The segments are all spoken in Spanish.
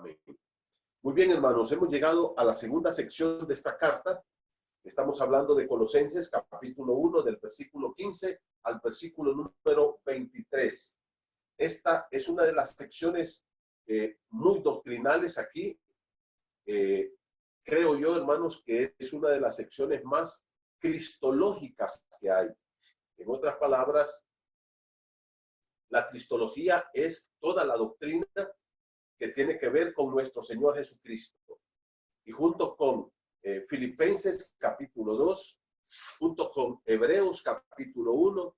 Amén. Muy bien, hermanos, hemos llegado a la segunda sección de esta carta. Estamos hablando de Colosenses, capítulo 1, del versículo 15 al versículo número 23. Esta es una de las secciones muy doctrinales aquí. Creo yo, hermanos, que es una de las secciones más cristológicas que hay. En otras palabras, la cristología es toda la doctrina que tiene que ver con nuestro Señor Jesucristo. Y junto con Filipenses capítulo 2, junto con Hebreos capítulo 1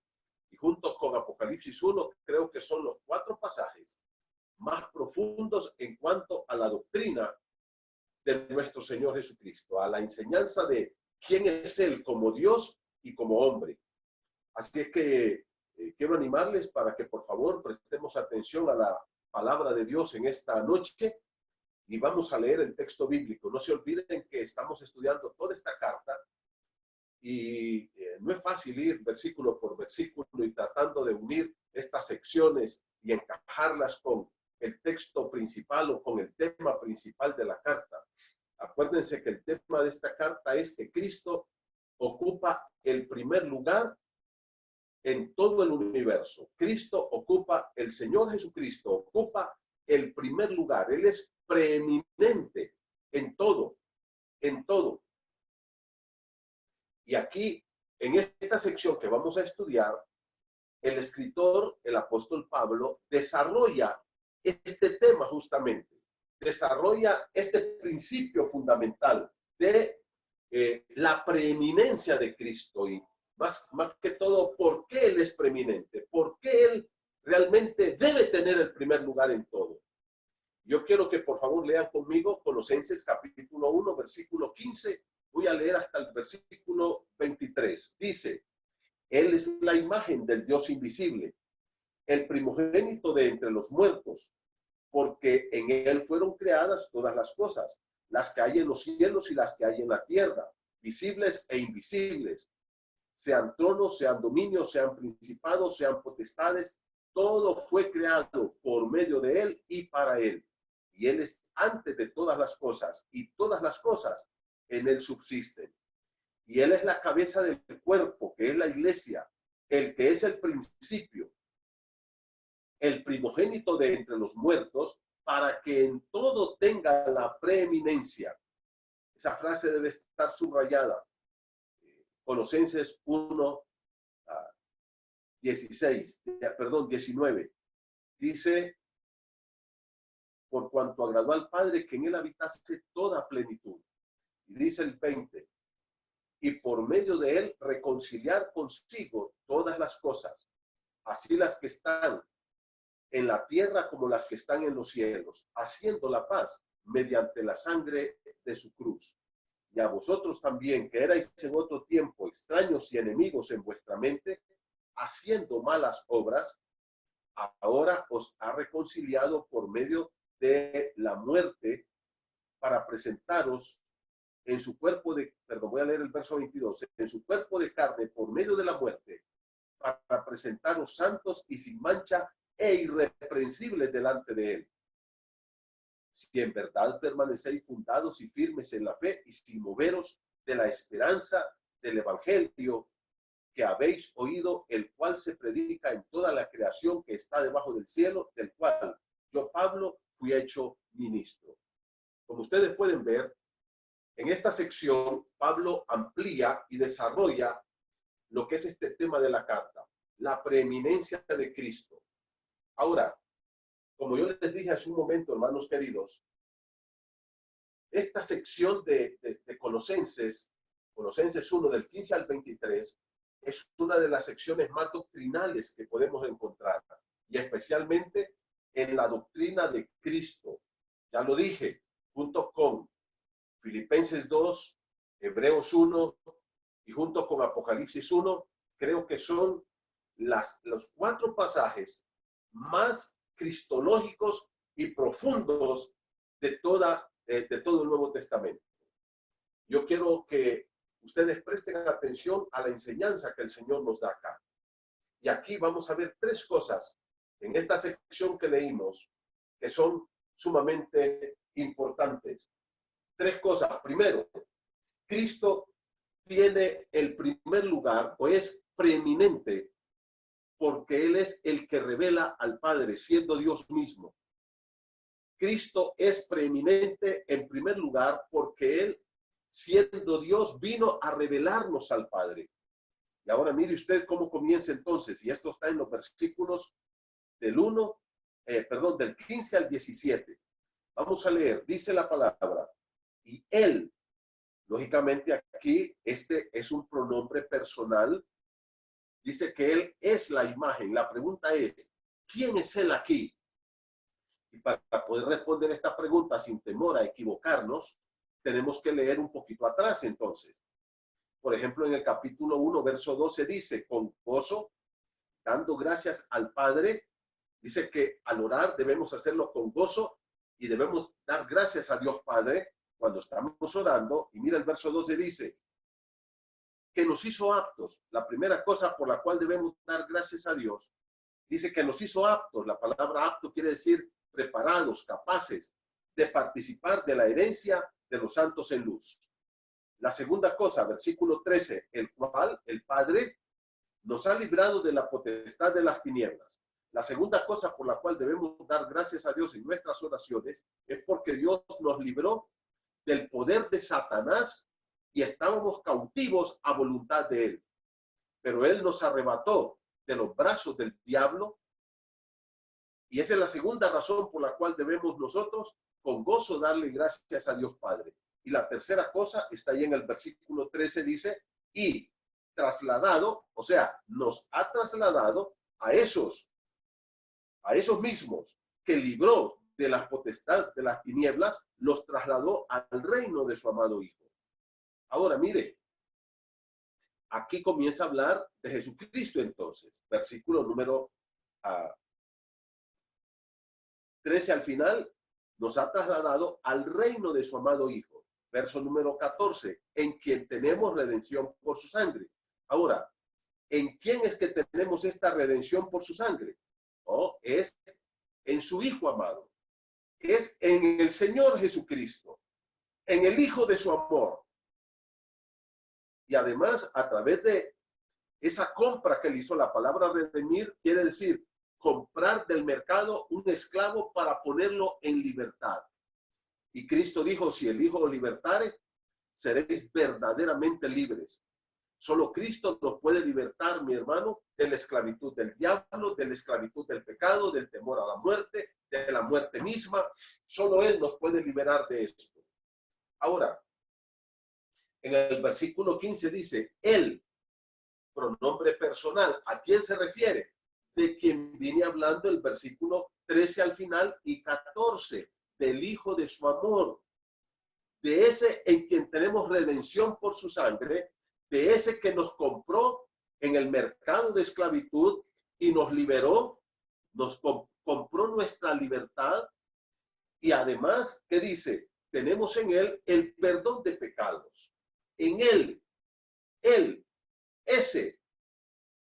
y junto con Apocalipsis 1, creo que son los 4 pasajes más profundos en cuanto a la doctrina de nuestro Señor Jesucristo, a la enseñanza de quién es Él como Dios y como hombre. Así es que quiero animarles para que por favor prestemos atención a la palabra de Dios en esta noche y vamos a leer el texto bíblico. No se olviden que estamos estudiando toda esta carta y no es fácil ir versículo por versículo y tratando de unir estas secciones y encajarlas con el texto principal o con el tema principal de la carta. Acuérdense que el tema de esta carta es que Cristo ocupa el primer lugar en todo el universo. Cristo ocupa, el Señor Jesucristo ocupa el primer lugar. Él es preeminente en todo, en todo. Y aquí, en esta sección que vamos a estudiar, el escritor, el apóstol Pablo, desarrolla este tema justamente, desarrolla este principio fundamental de la preeminencia de Cristo y más que todo, ¿por qué Él es preeminente? ¿Por qué Él realmente debe tener el primer lugar en todo? Yo quiero que por favor lean conmigo Colosenses capítulo 1, versículo 15. Voy a leer hasta el versículo 23. Dice, Él es la imagen del Dios invisible, el primogénito de entre los muertos, porque en Él fueron creadas todas las cosas, las que hay en los cielos y las que hay en la tierra, visibles e invisibles, sean tronos, sean dominios, sean principados, sean potestades, todo fue creado por medio de Él y para Él. Y Él es antes de todas las cosas, y todas las cosas en Él subsisten. Y Él es la cabeza del cuerpo, que es la iglesia, el que es el principio, el primogénito de entre los muertos, para que en todo tenga la preeminencia. Esa frase debe estar subrayada. Colosenses 1, 19. Dice, por cuanto agradó al Padre que en Él habitase toda plenitud. Y dice el 20, y por medio de Él reconciliar consigo todas las cosas, así las que están en la tierra como las que están en los cielos, haciendo la paz mediante la sangre de su cruz. Y a vosotros también, que erais en otro tiempo extraños y enemigos en vuestra mente, haciendo malas obras, ahora os ha reconciliado por medio de la muerte para presentaros en su cuerpo de, voy a leer el verso 22, en su cuerpo de carne por medio de la muerte, para presentaros santos y sin mancha e irreprensibles delante de Él. Si en verdad permanecéis fundados y firmes en la fe y sin moveros de la esperanza del evangelio que habéis oído, el cual se predica en toda la creación que está debajo del cielo, del cual yo, Pablo, fui hecho ministro. Como ustedes pueden ver, en esta sección, Pablo amplía y desarrolla lo que es este tema de la carta, la preeminencia de Cristo. Ahora, como yo les dije hace un momento, hermanos queridos, esta sección de Colosenses 1 del 15 al 23, es una de las secciones más doctrinales que podemos encontrar, y especialmente en la doctrina de Cristo. Ya lo dije, junto con Filipenses 2, Hebreos 1 y junto con Apocalipsis 1, creo que son los 4 pasajes más cristológicos y profundos de todo el Nuevo Testamento. Yo quiero que ustedes presten atención a la enseñanza que el Señor nos da acá. Y aquí vamos a ver 3 cosas en esta sección que leímos, que son sumamente importantes. Tres cosas. Primero, Cristo tiene el primer lugar o es preeminente porque Él es el que revela al Padre, siendo Dios mismo. Cristo es preeminente en primer lugar porque Él, siendo Dios, vino a revelarnos al Padre. Y ahora mire usted cómo comienza entonces, y esto está en los versículos del del 15 al 17. Vamos a leer, dice la palabra, y Él, lógicamente aquí, este es un pronombre personal, dice que Él es la imagen. La pregunta es, ¿quién es Él aquí? Y para poder responder esta pregunta sin temor a equivocarnos, tenemos que leer un poquito atrás entonces. Por ejemplo, en el capítulo 1, verso 12 dice, con gozo, dando gracias al Padre, dice que al orar debemos hacerlo con gozo y debemos dar gracias a Dios Padre cuando estamos orando. Y mira el verso 12 dice, que nos hizo aptos. La primera cosa por la cual debemos dar gracias a Dios, dice que nos hizo aptos. La palabra apto quiere decir preparados, capaces de participar de la herencia de los santos en luz. La segunda cosa, versículo 13, el cual el Padre nos ha librado de la potestad de las tinieblas. La segunda cosa por la cual debemos dar gracias a Dios en nuestras oraciones es porque Dios nos libró del poder de Satanás y estábamos cautivos a voluntad de Él. Pero Él nos arrebató de los brazos del diablo y esa es la segunda razón por la cual debemos nosotros con gozo darle gracias a Dios Padre. Y la tercera cosa está ahí en el versículo 13, dice, y trasladado, o sea, nos ha trasladado a esos mismos que libró de las potestades de las tinieblas, los trasladó al reino de su amado Hijo. Ahora, mire, aquí comienza a hablar de Jesucristo entonces, versículo número 13 al final, nos ha trasladado al reino de su amado Hijo. Verso número 14, en quien tenemos redención por su sangre. Ahora, ¿en quién es que tenemos esta redención por su sangre? Oh, es en su Hijo amado. Es en el Señor Jesucristo, en el Hijo de su amor. Y además, a través de esa compra que le hizo, la palabra redimir quiere decir comprar del mercado un esclavo para ponerlo en libertad. Y Cristo dijo, si el Hijo os libertare, seréis verdaderamente libres. Solo Cristo nos puede libertar, mi hermano, de la esclavitud del diablo, de la esclavitud del pecado, del temor a la muerte, de la muerte misma. Solo Él nos puede liberar de esto. Ahora, en el versículo 15 dice, Él, pronombre personal, ¿a quién se refiere? De quien viene hablando el versículo 13 al final y 14, del Hijo de su amor, de ese en quien tenemos redención por su sangre, de ese que nos compró en el mercado de esclavitud y nos liberó, nos compró nuestra libertad y además, ¿qué dice? Tenemos en Él el perdón de pecados. En Él, ese,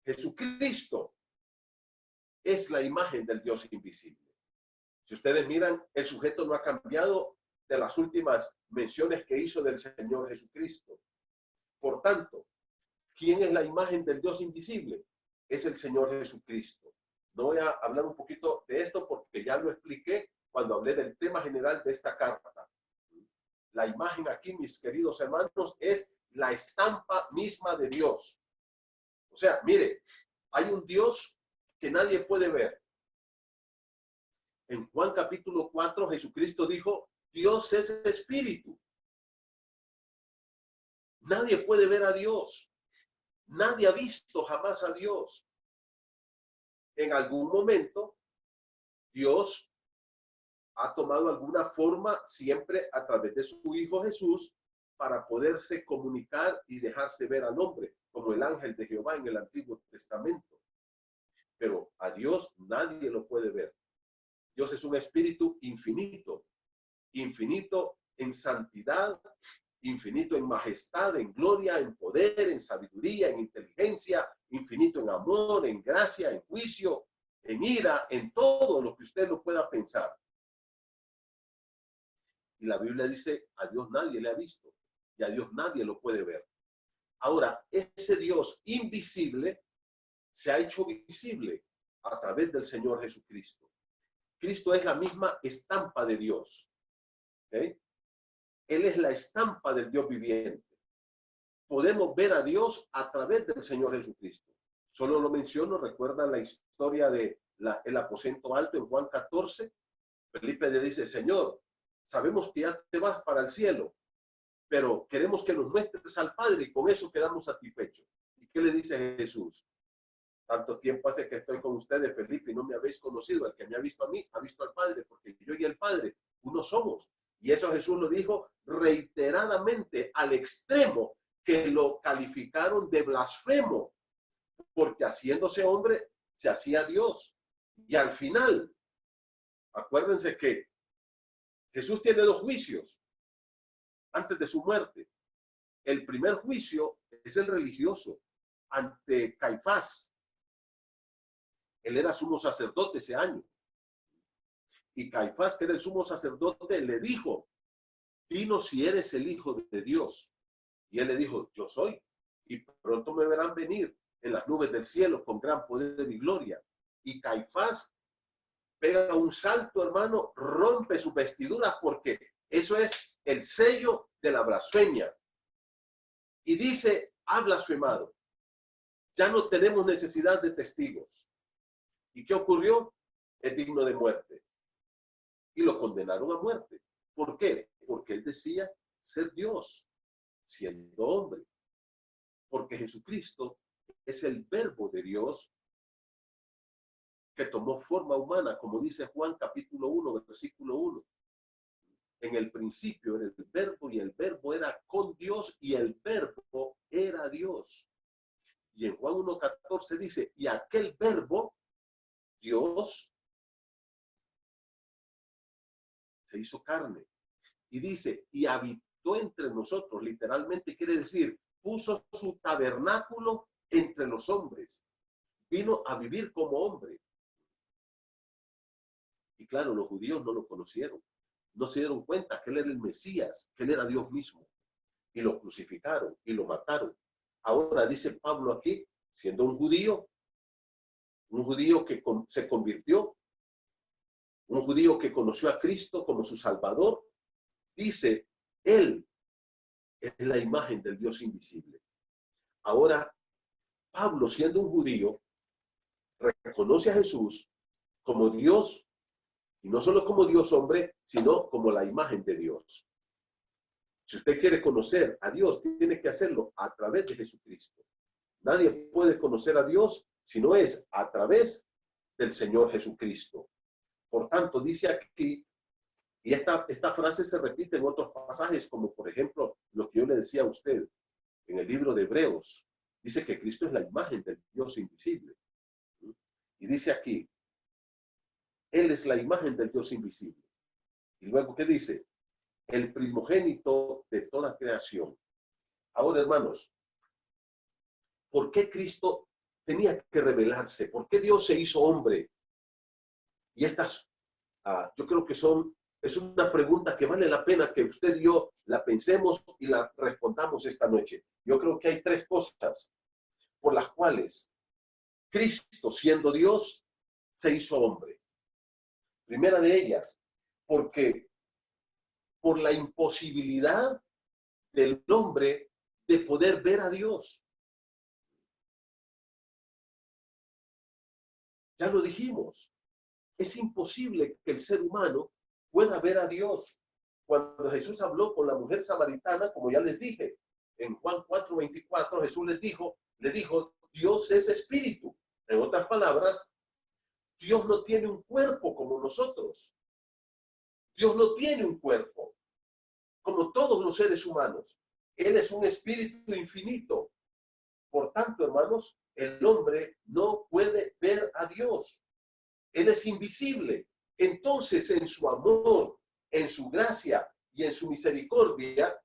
Jesucristo, es la imagen del Dios invisible. Si ustedes miran, el sujeto no ha cambiado de las últimas menciones que hizo del Señor Jesucristo. Por tanto, ¿quién es la imagen del Dios invisible? Es el Señor Jesucristo. No voy a hablar un poquito de esto porque ya lo expliqué cuando hablé del tema general de esta carta. La imagen aquí, mis queridos hermanos, es la estampa misma de Dios. O sea, mire, hay un Dios que nadie puede ver. En Juan capítulo 4, Jesucristo dijo, Dios es espíritu. Nadie puede ver a Dios. Nadie ha visto jamás a Dios. En algún momento, Dios ha tomado alguna forma siempre a través de su Hijo Jesús para poderse comunicar y dejarse ver al hombre, como el ángel de Jehová en el Antiguo Testamento. Pero a Dios nadie lo puede ver. Dios es un espíritu infinito, infinito en santidad, infinito en majestad, en gloria, en poder, en sabiduría, en inteligencia, infinito en amor, en gracia, en juicio, en ira, en todo lo que usted lo pueda pensar. Y la Biblia dice, a Dios nadie le ha visto y a Dios nadie lo puede ver. Ahora, ese Dios invisible se ha hecho visible a través del Señor Jesucristo. Cristo es la misma estampa de Dios. ¿Okay? Él es la estampa del Dios viviente. Podemos ver a Dios a través del Señor Jesucristo. Solo lo menciono, recuerdan la historia de el aposento alto en Juan 14. Felipe le dice, Señor, sabemos que ya te vas para el cielo, pero queremos que nos muestres al Padre y con eso quedamos satisfechos. ¿Y qué le dice Jesús? Tanto tiempo hace que estoy con ustedes, Felipe, y no me habéis conocido. El que me ha visto a mí, ha visto al Padre, porque yo y el Padre, uno somos. Y eso Jesús lo dijo reiteradamente, al extremo que lo calificaron de blasfemo, porque haciéndose hombre, se hacía Dios. Y al final, acuérdense que Jesús tiene dos juicios antes de su muerte. El primer juicio es el religioso ante Caifás. Él era sumo sacerdote ese año. Y Caifás, que era el sumo sacerdote, le dijo, dinos si eres el Hijo de Dios. Y él le dijo, yo soy. Y pronto me verán venir en las nubes del cielo con gran poder y gloria. Y Caifás pega un salto, hermano, rompe su vestidura porque eso es el sello de la blasfemia. Y dice, ha blasfemado. Ya no tenemos necesidad de testigos. ¿Y qué ocurrió? Es digno de muerte. Y lo condenaron a muerte. ¿Por qué? Porque él decía ser Dios, siendo hombre. Porque Jesucristo es el verbo de Dios que tomó forma humana, como dice Juan capítulo 1, versículo 1. En el principio era el verbo y el verbo era con Dios y el verbo era Dios. Y en Juan 1:14 dice, y aquel verbo, Dios, se hizo carne. Y dice, y habitó entre nosotros, literalmente quiere decir, puso su tabernáculo entre los hombres. Vino a vivir como hombre. Y claro, los judíos no lo conocieron. No se dieron cuenta que él era el Mesías, que él era Dios mismo. Y lo crucificaron y lo mataron. Ahora dice Pablo aquí, siendo un judío que se convirtió, un judío que conoció a Cristo como su Salvador, dice, él es la imagen del Dios invisible. Ahora, Pablo, siendo un judío, reconoce a Jesús como Dios, y no solo como Dios hombre, sino como la imagen de Dios. Si usted quiere conocer a Dios, tiene que hacerlo a través de Jesucristo. Nadie puede conocer a Dios si no es a través del Señor Jesucristo. Por tanto, dice aquí, y esta frase se repite en otros pasajes, como por ejemplo lo que yo le decía a usted en el libro de Hebreos. Dice que Cristo es la imagen del Dios invisible. Y dice aquí, Él es la imagen del Dios invisible. Y luego, ¿qué dice? El primogénito de toda creación. Ahora, hermanos, ¿por qué Cristo tenía que revelarse? ¿Por qué Dios se hizo hombre? Y estas, yo creo que es una pregunta que vale la pena que usted y yo la pensemos y la respondamos esta noche. Yo creo que hay tres cosas por las cuales Cristo, siendo Dios, se hizo hombre. Primera de ellas, porque por la imposibilidad del hombre de poder ver a Dios. Ya lo dijimos, es imposible que el ser humano pueda ver a Dios. Cuando Jesús habló con la mujer samaritana, como ya les dije, en Juan 4:24, Jesús le dijo, Dios es espíritu. En otras palabras, Dios no tiene un cuerpo como nosotros. Dios no tiene un cuerpo, como todos los seres humanos. Él es un espíritu infinito. Por tanto, hermanos, el hombre no puede ver a Dios. Él es invisible. Entonces, en su amor, en su gracia y en su misericordia,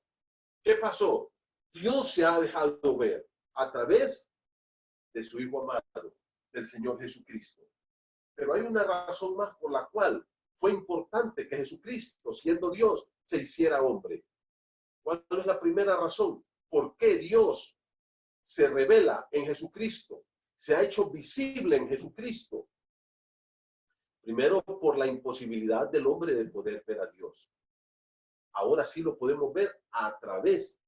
¿qué pasó? Dios se ha dejado ver a través de su Hijo amado, del Señor Jesucristo. Pero hay una razón más por la cual fue importante que Jesucristo, siendo Dios, se hiciera hombre. ¿Cuál es la primera razón? ¿Por qué Dios se revela en Jesucristo? Se ha hecho visible en Jesucristo. Primero, por la imposibilidad del hombre de poder ver a Dios. Ahora sí lo podemos ver a través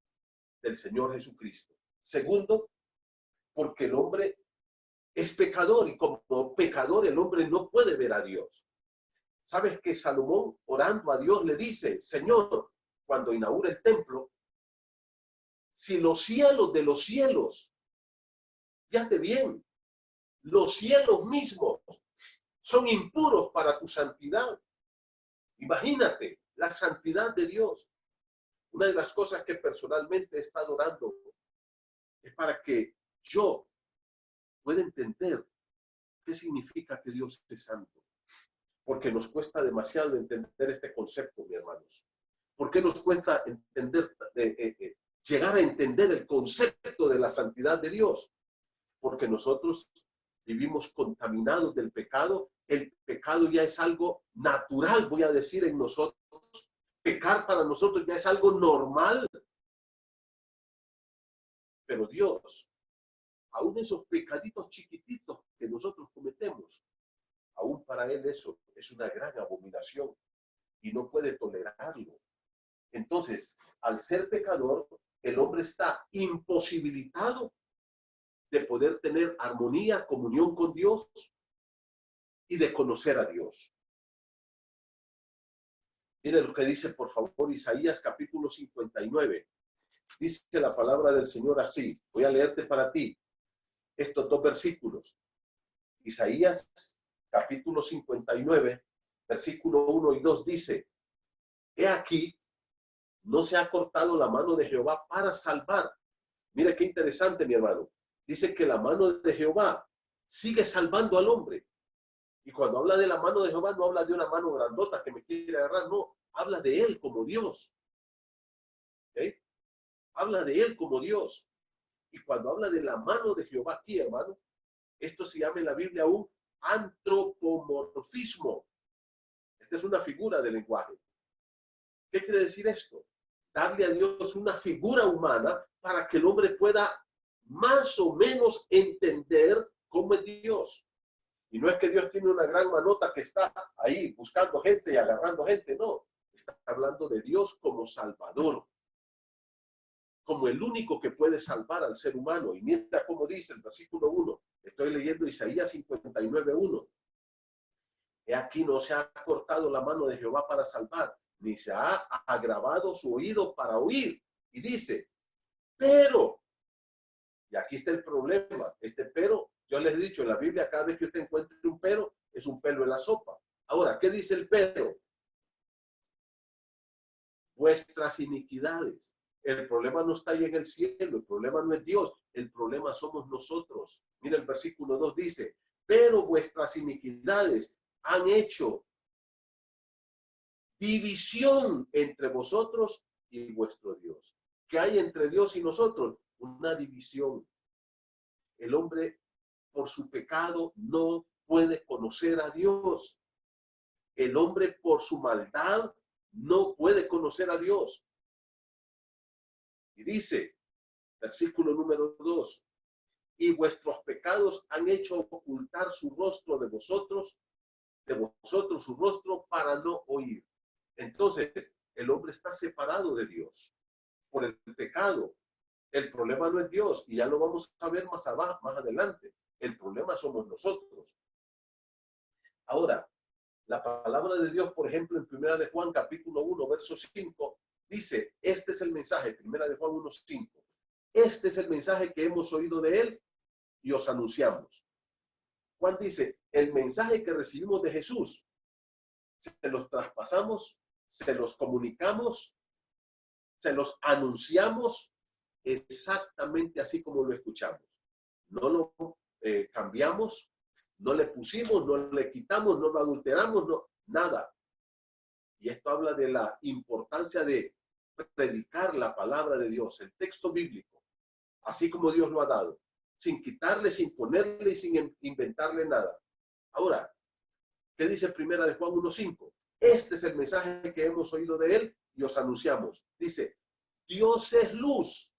del Señor Jesucristo. Segundo, porque el hombre es pecador y como pecador el hombre no puede ver a Dios. ¿Sabes que Salomón, orando a Dios, le dice, Señor, cuando inaugura el templo, si los cielos de los cielos, fíjate bien, los cielos mismos son impuros para tu santidad? Imagínate la santidad de Dios. Una de las cosas que personalmente he estado orando es para que yo pueda entender qué significa que Dios es santo. Porque nos cuesta demasiado entender este concepto, mis hermanos. ¿Por qué nos cuesta entender, llegar a entender el concepto de la santidad de Dios? Porque nosotros vivimos contaminados del pecado. El pecado ya es algo natural, voy a decir, en nosotros. Pecar para nosotros ya es algo normal. Pero Dios, aún esos pecaditos chiquititos que nosotros cometemos, aún para Él eso es una gran abominación y no puede tolerarlo. Entonces, al ser pecador, el hombre está imposibilitado de poder tener armonía, comunión con Dios y de conocer a Dios. Mire lo que dice, por favor, Isaías capítulo 59. Dice la palabra del Señor así. Voy a leerte para ti estos dos versículos. Isaías capítulo 59, versículo 1 y 2 dice, he aquí, no se ha cortado la mano de Jehová para salvar. Mire qué interesante, mi hermano. Dice que la mano de Jehová sigue salvando al hombre. Y cuando habla de la mano de Jehová, no habla de una mano grandota que me quiere agarrar, no. Habla de Él como Dios. ¿Okay? Habla de Él como Dios. Y cuando habla de la mano de Jehová aquí, hermano, esto se llama en la Biblia un antropomorfismo. Esta es una figura de lenguaje. ¿Qué quiere decir esto? Darle a Dios una figura humana para que el hombre pueda más o menos entender cómo es Dios. Y no es que Dios tiene una gran manota que está ahí buscando gente y agarrando gente, no. Está hablando de Dios como Salvador, como el único que puede salvar al ser humano. Y mira cómo dice el versículo 1. Estoy leyendo Isaías 59, 1. He aquí no se ha cortado la mano de Jehová para salvar, ni se ha agravado su oído para oír. Y dice, pero, y aquí está el problema, este pero, yo les he dicho en la Biblia, cada vez que usted encuentre un pero, es un pelo en la sopa. Ahora, ¿qué dice el pero? Vuestras iniquidades. El problema no está ahí en el cielo, el problema no es Dios, el problema somos nosotros. Mira, el versículo 2 dice, pero vuestras iniquidades han hecho división entre vosotros y vuestro Dios. ¿Qué hay entre Dios y nosotros? Una división. El hombre, por su pecado, no puede conocer a Dios. El hombre, por su maldad, no puede conocer a Dios. Y dice, versículo número 2, y vuestros pecados han hecho ocultar su rostro de vosotros su rostro para no oír. Entonces, el hombre está separado de Dios por el pecado. El problema no es Dios, y ya lo vamos a ver más abajo, más adelante. El problema somos nosotros. Ahora, la palabra de Dios, por ejemplo, en Primera de Juan, capítulo 1, verso 5, dice, este es el mensaje, Primera de Juan 1, 5. Este es el mensaje que hemos oído de él y os anunciamos. Juan dice, el mensaje que recibimos de Jesús, se los traspasamos, se los comunicamos, se los anunciamos exactamente así como lo escuchamos. No lo cambiamos, no le pusimos, no le quitamos, no lo adulteramos, no, nada. Y esto habla de la importancia de predicar la palabra de Dios, el texto bíblico, así como Dios lo ha dado, sin quitarle, sin ponerle y sin inventarle nada. Ahora, ¿qué dice Primera de Juan 1:5? Este es el mensaje que hemos oído de él y os anunciamos. Dice, Dios es luz.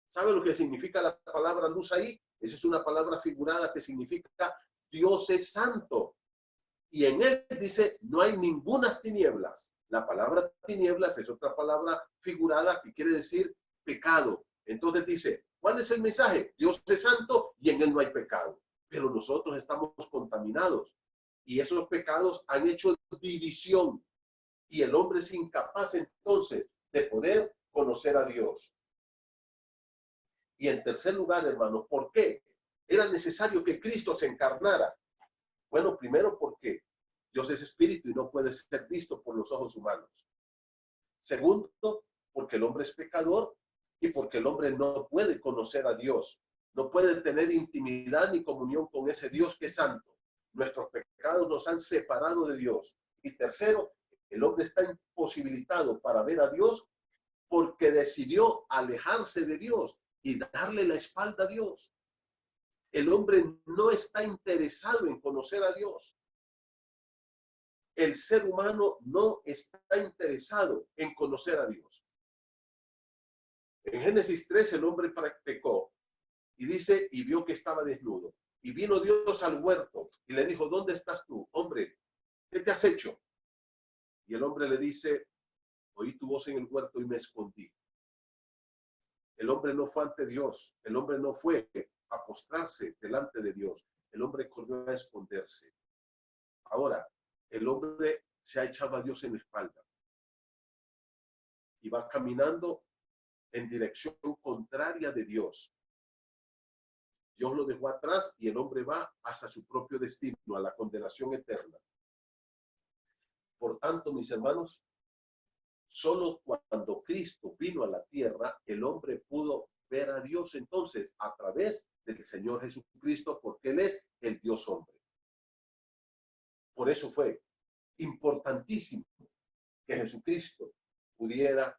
¿Sabe lo que significa la palabra luz ahí? Esa es una palabra figurada que significa Dios es santo. Y en él dice, no hay ninguna tinieblas. La palabra tinieblas es otra palabra figurada que quiere decir pecado. Entonces dice, ¿cuál es el mensaje? Dios es santo y en él no hay pecado. Pero nosotros estamos contaminados. Y esos pecados han hecho división. Y el hombre es incapaz entonces de poder conocer a Dios. Y en tercer lugar, hermanos, ¿por qué? Era necesario que Cristo se encarnara. Bueno, primero porque Dios es espíritu y no puede ser visto por los ojos humanos. Segundo, porque el hombre es pecador y porque el hombre no puede conocer a Dios. No puede tener intimidad ni comunión con ese Dios que es santo. Nuestros pecados nos han separado de Dios. Y tercero, el hombre está imposibilitado para ver a Dios porque decidió alejarse de Dios y darle la espalda a Dios. El hombre no está interesado en conocer a Dios. El ser humano no está interesado en conocer a Dios. En Génesis 3 el hombre pecó y dice, y vio que estaba desnudo. Y vino Dios al huerto y le dijo, ¿dónde estás tú? Hombre, ¿qué te has hecho? Y el hombre le dice, oí tu voz en el huerto y me escondí. El hombre no fue ante Dios. El hombre no fue a postrarse delante de Dios. El hombre corrió a esconderse. Ahora, el hombre se ha echado a Dios en la espalda y va caminando en dirección contraria de Dios. Dios lo dejó atrás y el hombre va hacia su propio destino, a la condenación eterna. Por tanto, mis hermanos, solo cuando Cristo vino a la tierra, el hombre pudo ver a Dios entonces a través del Señor Jesucristo, porque Él es el Dios hombre. Por eso fue importantísimo que Jesucristo pudiera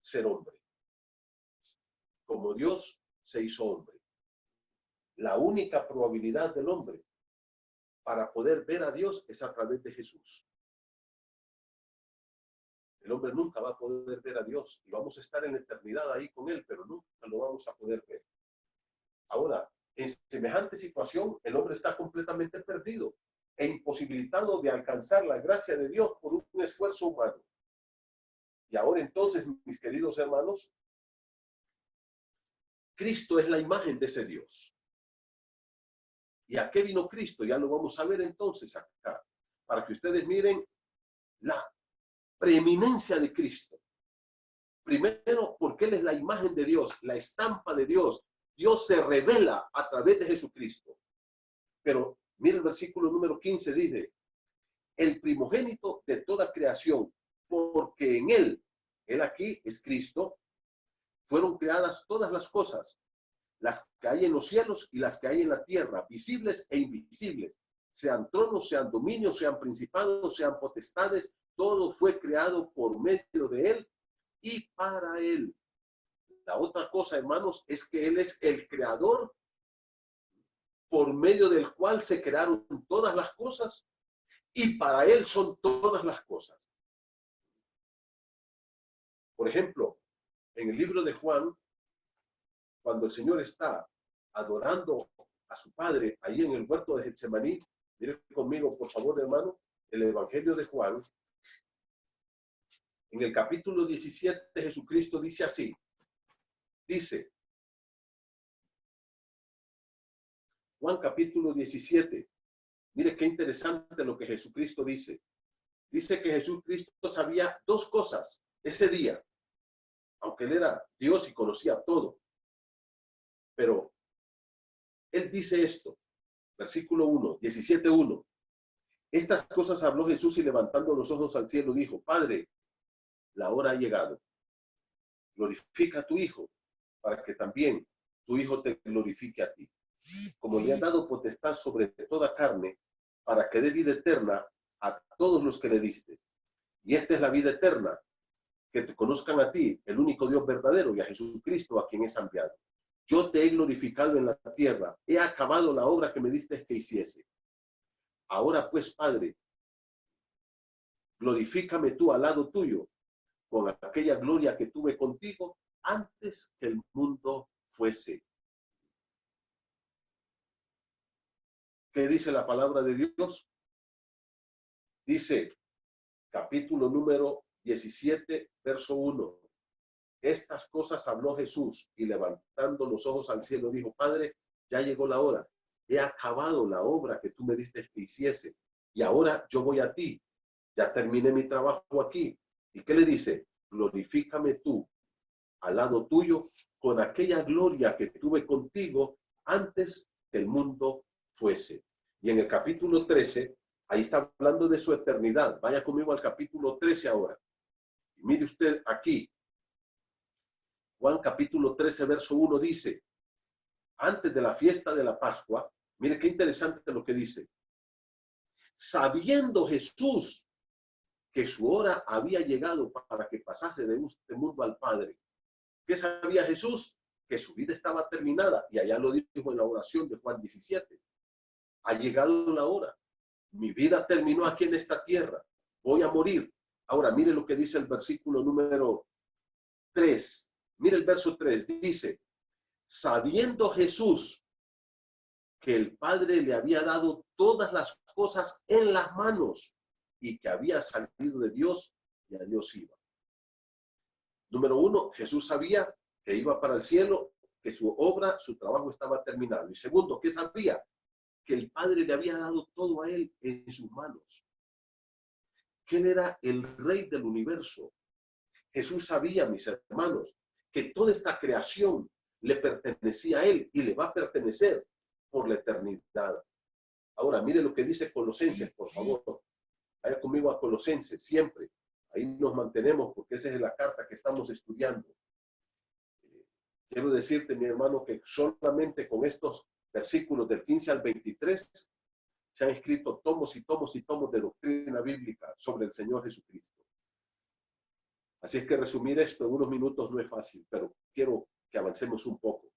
ser hombre. Como Dios se hizo hombre. La única probabilidad del hombre para poder ver a Dios es a través de Jesús. El hombre nunca va a poder ver a Dios y vamos a estar en la eternidad ahí con Él, pero nunca lo vamos a poder ver. Ahora, en semejante situación, el hombre está completamente perdido e imposibilitado de alcanzar la gracia de Dios por un esfuerzo humano. Y ahora entonces, mis queridos hermanos, Cristo es la imagen de ese Dios. ¿Y a qué vino Cristo? Ya lo vamos a ver entonces acá, para que ustedes miren la preeminencia de Cristo. Primero, porque Él es la imagen de Dios, la estampa de Dios. Dios se revela a través de Jesucristo. Pero mire el versículo número 15, dice, el primogénito de toda creación, porque en Él aquí es Cristo, fueron creadas todas las cosas, las que hay en los cielos y las que hay en la tierra, visibles e invisibles, sean tronos, sean dominios, sean principados, sean potestades, todo fue creado por medio de Él y para Él. La otra cosa, hermanos, es que Él es el creador por medio del cual se crearon todas las cosas y para Él son todas las cosas. Por ejemplo, en el libro de Juan, cuando el Señor está adorando a su Padre ahí en el huerto de Getsemaní, mire conmigo, por favor, hermano, el Evangelio de Juan, en el capítulo 17, Jesucristo dice así, dice, Juan capítulo 17, mire qué interesante lo que Jesucristo dice. Dice que Jesucristo sabía dos cosas ese día, aunque Él era Dios y conocía todo. Pero Él dice esto, versículo 1, 17:1. Estas cosas habló Jesús y levantando los ojos al cielo dijo, Padre, la hora ha llegado. Glorifica a tu Hijo, para que también tu Hijo te glorifique a ti. Como le ha dado potestad sobre toda carne, para que dé vida eterna a todos los que le diste. Y esta es la vida eterna, que te conozcan a ti, el único Dios verdadero, y a Jesucristo a quien es enviado. Yo te he glorificado en la tierra, he acabado la obra que me diste que hiciese. Ahora pues, Padre, glorifícame tú al lado tuyo con aquella gloria que tuve contigo antes que el mundo fuese. ¿Qué dice la palabra de Dios? Dice, capítulo número 17, verso 1. Estas cosas habló Jesús y levantando los ojos al cielo dijo, Padre, ya llegó la hora. He acabado la obra que tú me diste que hiciese. Y ahora yo voy a ti. Ya terminé mi trabajo aquí. ¿Y qué le dice? Glorifícame tú al lado tuyo con aquella gloria que tuve contigo antes que el mundo fuese. Y en el capítulo 13, ahí está hablando de su eternidad. Vaya conmigo al capítulo 13 ahora. Y mire usted aquí. Juan capítulo 13, verso 1 dice, antes de la fiesta de la Pascua, mire qué interesante lo que dice. Sabiendo Jesús que su hora había llegado para que pasase de este mundo al Padre. ¿Qué sabía Jesús? Que su vida estaba terminada. Y allá lo dijo en la oración de Juan 17. Ha llegado la hora. Mi vida terminó aquí en esta tierra. Voy a morir. Ahora, mire lo que dice el versículo número 3. Mire el verso 3. Dice, sabiendo Jesús que el Padre le había dado todas las cosas en las manos y que había salido de Dios y a Dios iba. Número 1, Jesús sabía que iba para el cielo, que su obra, su trabajo estaba terminado. Y segundo, ¿qué sabía? Que el Padre le había dado todo a él en sus manos. Que él era el rey del universo. Jesús sabía, mis hermanos, que toda esta creación le pertenecía a él y le va a pertenecer por la eternidad. Ahora, mire lo que dice Colosenses, por favor. Vaya conmigo a Colosenses, siempre. Ahí nos mantenemos porque esa es la carta que estamos estudiando. Quiero decirte, mi hermano, que solamente con estos versículos del 15 al 23 se han escrito tomos y tomos y tomos de doctrina bíblica sobre el Señor Jesucristo. Así es que resumir esto en unos minutos no es fácil, pero quiero que avancemos un poco.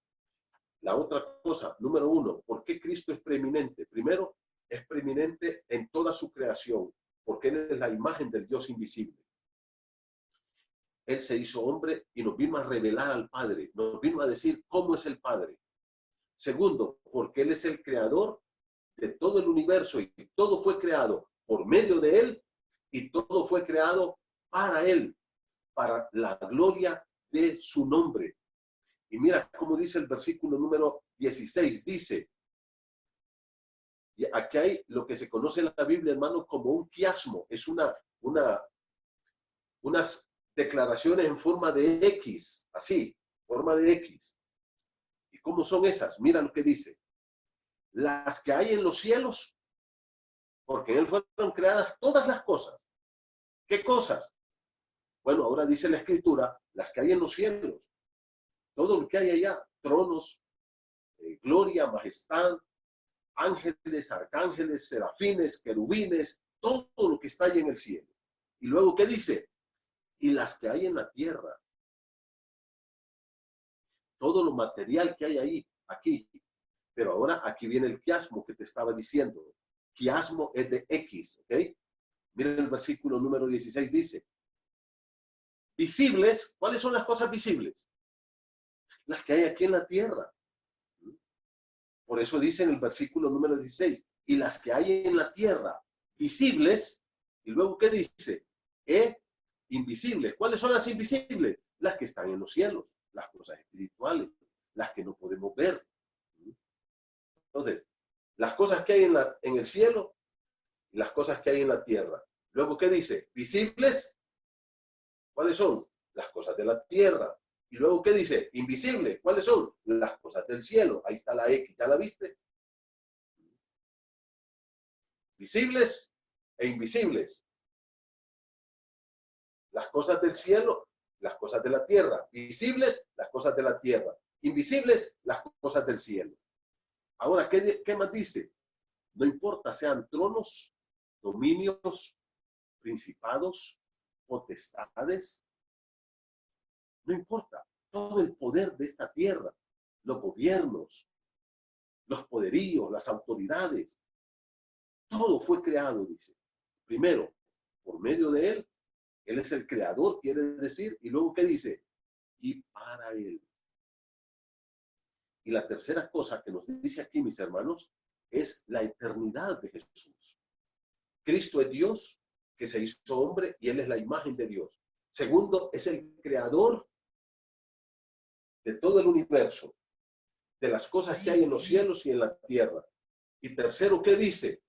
La otra cosa, número 1, ¿por qué Cristo es preeminente? Primero, es preeminente en toda su creación, porque Él es la imagen del Dios invisible. Él se hizo hombre y nos vino a revelar al Padre, nos vino a decir cómo es el Padre. Segundo, porque Él es el creador de todo el universo y todo fue creado por medio de Él y todo fue creado para Él, para la gloria de su nombre. Y mira cómo dice el versículo número 16, dice, y aquí hay lo que se conoce en la Biblia, hermano, como un quiasmo, es unas declaraciones en forma de X, así, forma de X. ¿Y cómo son esas? Mira lo que dice. Las que hay en los cielos, porque en Él fueron creadas todas las cosas. ¿Qué cosas? Bueno, ahora dice la Escritura, las que hay en los cielos. Todo lo que hay allá, tronos, gloria, majestad, ángeles, arcángeles, serafines, querubines, todo lo que está ahí en el cielo. Y luego, ¿qué dice? Y las que hay en la tierra. Todo lo material que hay ahí, aquí. Pero ahora aquí viene el quiasmo que te estaba diciendo. Quiasmo es de X, ¿ok? Miren el versículo número 16, dice. Visibles, ¿cuáles son las cosas visibles? Las que hay aquí en la tierra. Por eso dice en el versículo número 16, y las que hay en la tierra, visibles, y luego, ¿qué dice? Invisibles. ¿Cuáles son las invisibles? Las que están en los cielos, las cosas espirituales, las que no podemos ver. Entonces, las cosas que hay en el cielo y las cosas que hay en la tierra. Luego, ¿qué dice? Visibles. ¿Cuáles son? Las cosas de la tierra. Y luego, ¿qué dice? Invisibles. ¿Cuáles son? Las cosas del cielo. Ahí está la X. ¿Ya la viste? Visibles e invisibles. Las cosas del cielo, las cosas de la tierra. Visibles, las cosas de la tierra. Invisibles, las cosas del cielo. Ahora, ¿qué más dice? No importa, sean tronos, dominios, principados, potestades. No importa. Todo el poder de esta tierra, los gobiernos, los poderíos, las autoridades, todo fue creado, dice. Primero, por medio de Él. Él es el creador, quiere decir. Y luego, ¿qué dice? Y para Él. Y la tercera cosa que nos dice aquí, mis hermanos, es la eternidad de Jesús. Cristo es Dios que se hizo hombre y Él es la imagen de Dios. Segundo, es el creador de todo el universo, de las cosas que hay en los cielos y en la tierra. Y tercero, ¿qué dice?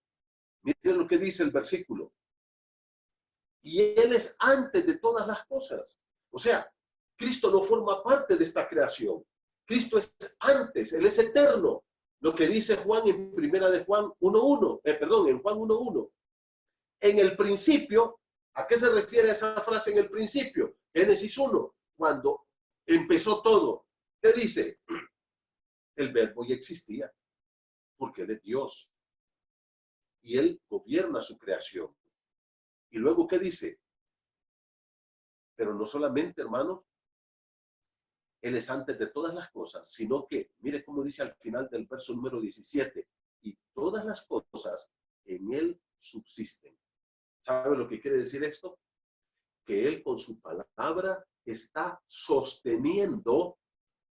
Miren lo que dice el versículo. Y Él es antes de todas las cosas. O sea, Cristo no forma parte de esta creación. Cristo es antes, Él es eterno. Lo que dice Juan en primera de Juan 1.1, en Juan 1.1. En el principio, ¿a qué se refiere esa frase en el principio? Génesis 1, cuando empezó todo. ¿Qué dice? El verbo ya existía, porque Él es Dios. Y Él gobierna su creación. Y luego, ¿qué dice? Pero no solamente, hermanos, Él es antes de todas las cosas, sino que, mire cómo dice al final del verso número 17, y todas las cosas en Él subsisten. ¿Sabe lo que quiere decir esto? Que Él con su palabra está sosteniendo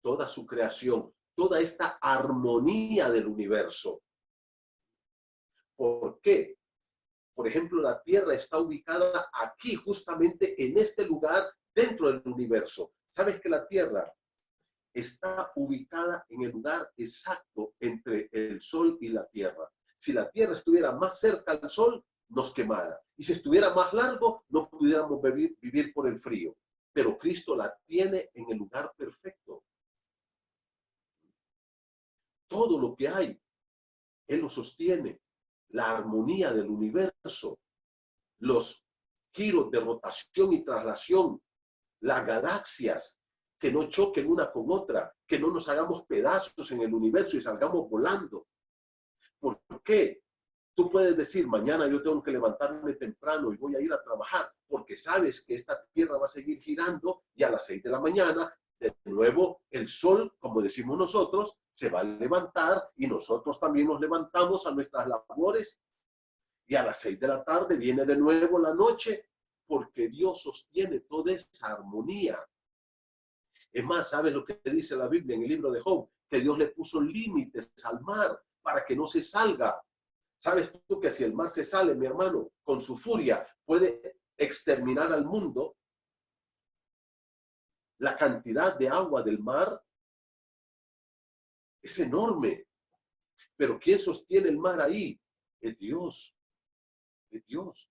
toda su creación, toda esta armonía del universo. ¿Por qué? Por ejemplo, la Tierra está ubicada aquí, justamente en este lugar, dentro del universo. ¿Sabes que la Tierra está ubicada en el lugar exacto entre el Sol y la Tierra? Si la Tierra estuviera más cerca al Sol, nos quemara. Y si estuviera más largo, no pudiéramos vivir por el frío. Pero Cristo la tiene en el lugar perfecto. Todo lo que hay, Él lo sostiene. La armonía del universo, los giros de rotación y traslación, las galaxias, que no choquen una con otra, que no nos hagamos pedazos en el universo y salgamos volando. ¿Por qué? Tú puedes decir, mañana yo tengo que levantarme temprano y voy a ir a trabajar, porque sabes que esta Tierra va a seguir girando y a las 6 de la mañana, de nuevo, el sol, como decimos nosotros, se va a levantar y nosotros también nos levantamos a nuestras labores y a las 6 de la tarde viene de nuevo la noche, porque Dios sostiene toda esa armonía. Es más, ¿sabes lo que dice la Biblia en el libro de Job? Que Dios le puso límites al mar para que no se salga. ¿Sabes tú que si el mar se sale, mi hermano, con su furia, puede exterminar al mundo? La cantidad de agua del mar es enorme. Pero ¿quién sostiene el mar ahí? Es Dios. Es Dios.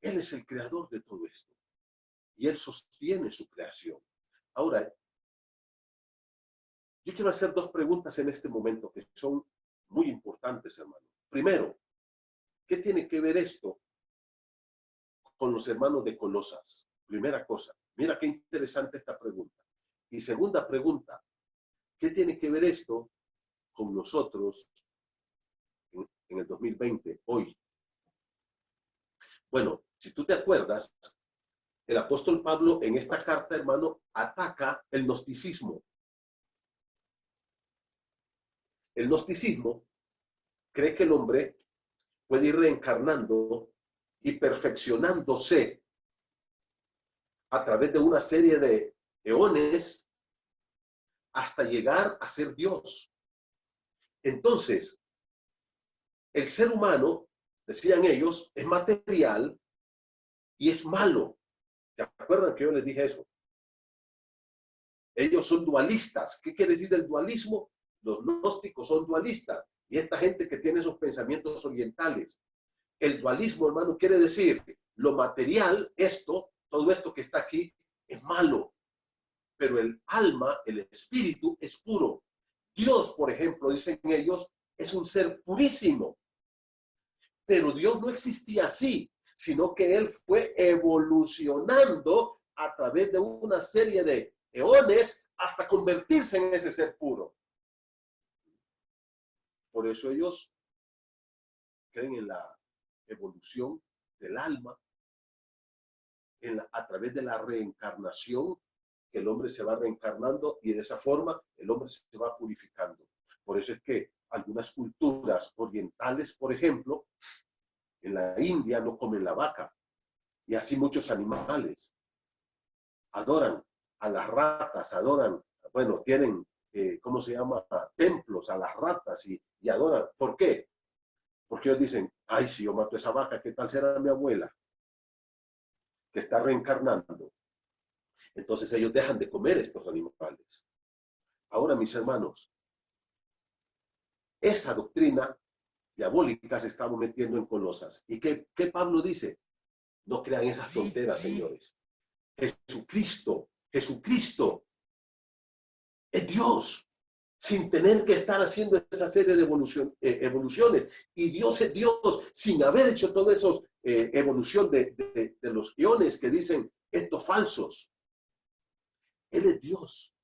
Él es el creador de todo esto. Y Él sostiene su creación. Ahora, yo quiero hacer dos preguntas en este momento que son muy importantes, hermano. Primero, ¿qué tiene que ver esto con los hermanos de Colosas? Primera cosa, mira qué interesante esta pregunta. Y segunda pregunta, ¿qué tiene que ver esto con nosotros en el 2020, hoy? Bueno, si tú te acuerdas, el apóstol Pablo en esta carta, hermano, ataca el gnosticismo. El gnosticismo cree que el hombre puede ir reencarnando y perfeccionándose a través de una serie de eones hasta llegar a ser Dios. Entonces, el ser humano, decían ellos, es material y es malo. ¿Se acuerdan que yo les dije eso? Ellos son dualistas. ¿Qué quiere decir el dualismo? Los gnósticos son dualistas. Y esta gente que tiene esos pensamientos orientales. El dualismo, hermano, quiere decir lo material, todo esto que está aquí, es malo. Pero el alma, el espíritu, es puro. Dios, por ejemplo, dicen ellos, es un ser purísimo. Pero Dios no existía así, sino que Él fue evolucionando a través de una serie de eones hasta convertirse en ese ser puro. Por eso ellos creen en la evolución del alma, a través de la reencarnación, que el hombre se va reencarnando y de esa forma el hombre se va purificando. Por eso es que algunas culturas orientales, por ejemplo, en la India no comen la vaca, y así muchos animales. Adoran a las ratas, adoran, bueno, tienen, ¿cómo se llama? Templos a las ratas y adoran. ¿Por qué? Porque ellos dicen, ay, si yo mato a esa vaca, ¿qué tal será mi abuela? Que está reencarnando. Entonces ellos dejan de comer estos animales. Ahora, mis hermanos, esa doctrina diabólica se está metiendo en Colosas. ¿Y qué Pablo dice? No crean esas tonteras, señores. Jesucristo es Dios, sin tener que estar haciendo esa serie de evoluciones. Y Dios es Dios, sin haber hecho toda esa evolución de los guiones que dicen estos falsos. Él es Dios.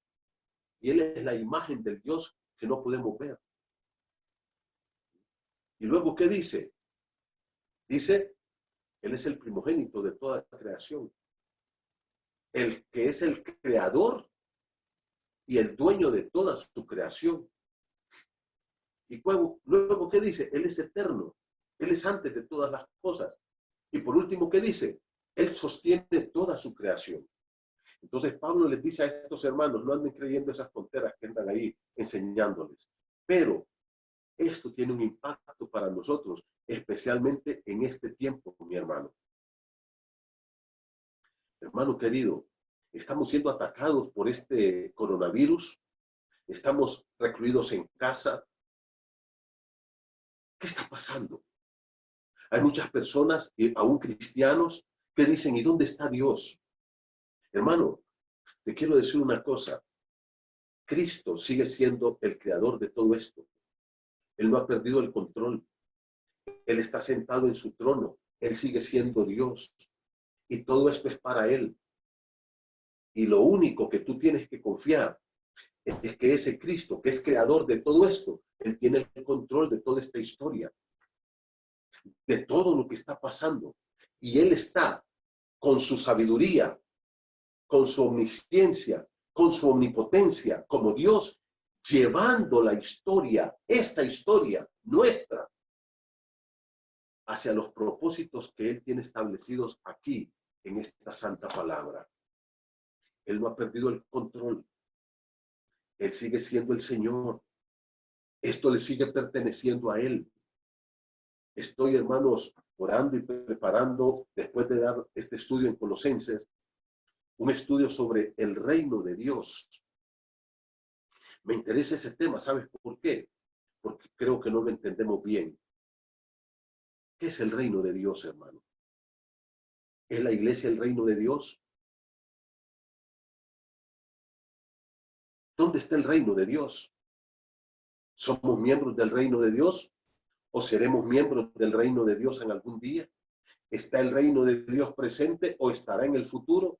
Y Él es la imagen del Dios que no podemos ver. Y luego, ¿qué dice? Dice, Él es el primogénito de toda la creación. El que es el creador y el dueño de toda su creación. Y luego, ¿qué dice? Él es eterno. Él es antes de todas las cosas. Y por último, ¿qué dice? Él sostiene toda su creación. Entonces Pablo les dice a estos hermanos, no anden creyendo esas tonteras que andan ahí enseñándoles. Pero esto tiene un impacto para nosotros, especialmente en este tiempo, mi hermano. Hermano querido, estamos siendo atacados por este coronavirus. Estamos recluidos en casa. ¿Qué está pasando? Hay muchas personas, y aún cristianos, que dicen, ¿y dónde está Dios? Hermano, te quiero decir una cosa. Cristo sigue siendo el creador de todo esto. Él no ha perdido el control. Él está sentado en su trono. Él sigue siendo Dios. Y todo esto es para Él. Y lo único que tú tienes que confiar es que ese Cristo, que es creador de todo esto, Él tiene el control de toda esta historia, de todo lo que está pasando. Y Él está con su sabiduría, con su omnisciencia, con su omnipotencia, como Dios, llevando la historia, esta historia nuestra, hacia los propósitos que Él tiene establecidos aquí, en esta santa palabra. Él no ha perdido el control. Él sigue siendo el Señor. Esto le sigue perteneciendo a Él. Estoy, hermanos, orando y preparando, después de dar este estudio en Colosenses, un estudio sobre el reino de Dios. Me interesa ese tema, ¿sabes por qué? Porque creo que no lo entendemos bien. ¿Qué es el reino de Dios, hermano? ¿Es la iglesia el reino de Dios? ¿Dónde está el reino de Dios? ¿Somos miembros del reino de Dios? ¿O seremos miembros del reino de Dios en algún día? ¿Está el reino de Dios presente o estará en el futuro?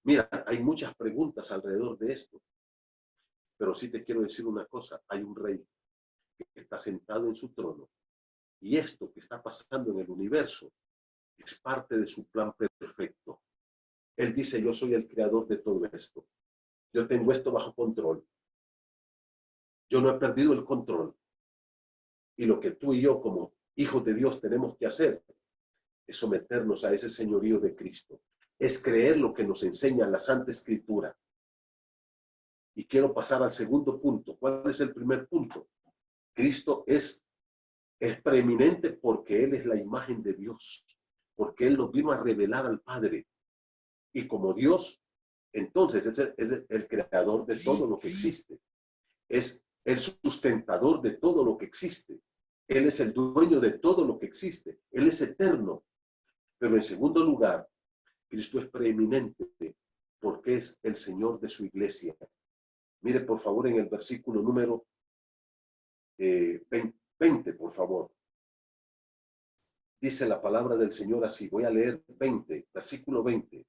Mira, hay muchas preguntas alrededor de esto. Pero sí te quiero decir una cosa. Hay un rey que está sentado en su trono. Y esto que está pasando en el universo es parte de su plan perfecto. Él dice, yo soy el creador de todo esto. Yo tengo esto bajo control. Yo no he perdido el control. Y lo que tú y yo como hijos de Dios tenemos que hacer es someternos a ese señorío de Cristo. Es creer lo que nos enseña la Santa Escritura. Y quiero pasar al segundo punto. ¿Cuál es el primer punto? Cristo es preeminente porque Él es la imagen de Dios. Porque Él nos vino a revelar al Padre. Y como Dios, entonces es el creador de todo lo que existe. Es el sustentador de todo lo que existe. Él es el dueño de todo lo que existe. Él es eterno. Pero en segundo lugar, Cristo es preeminente porque es el Señor de su iglesia. Mire, por favor, en el versículo número 20, por favor. Dice la palabra del Señor así. Voy a leer 20, versículo 20.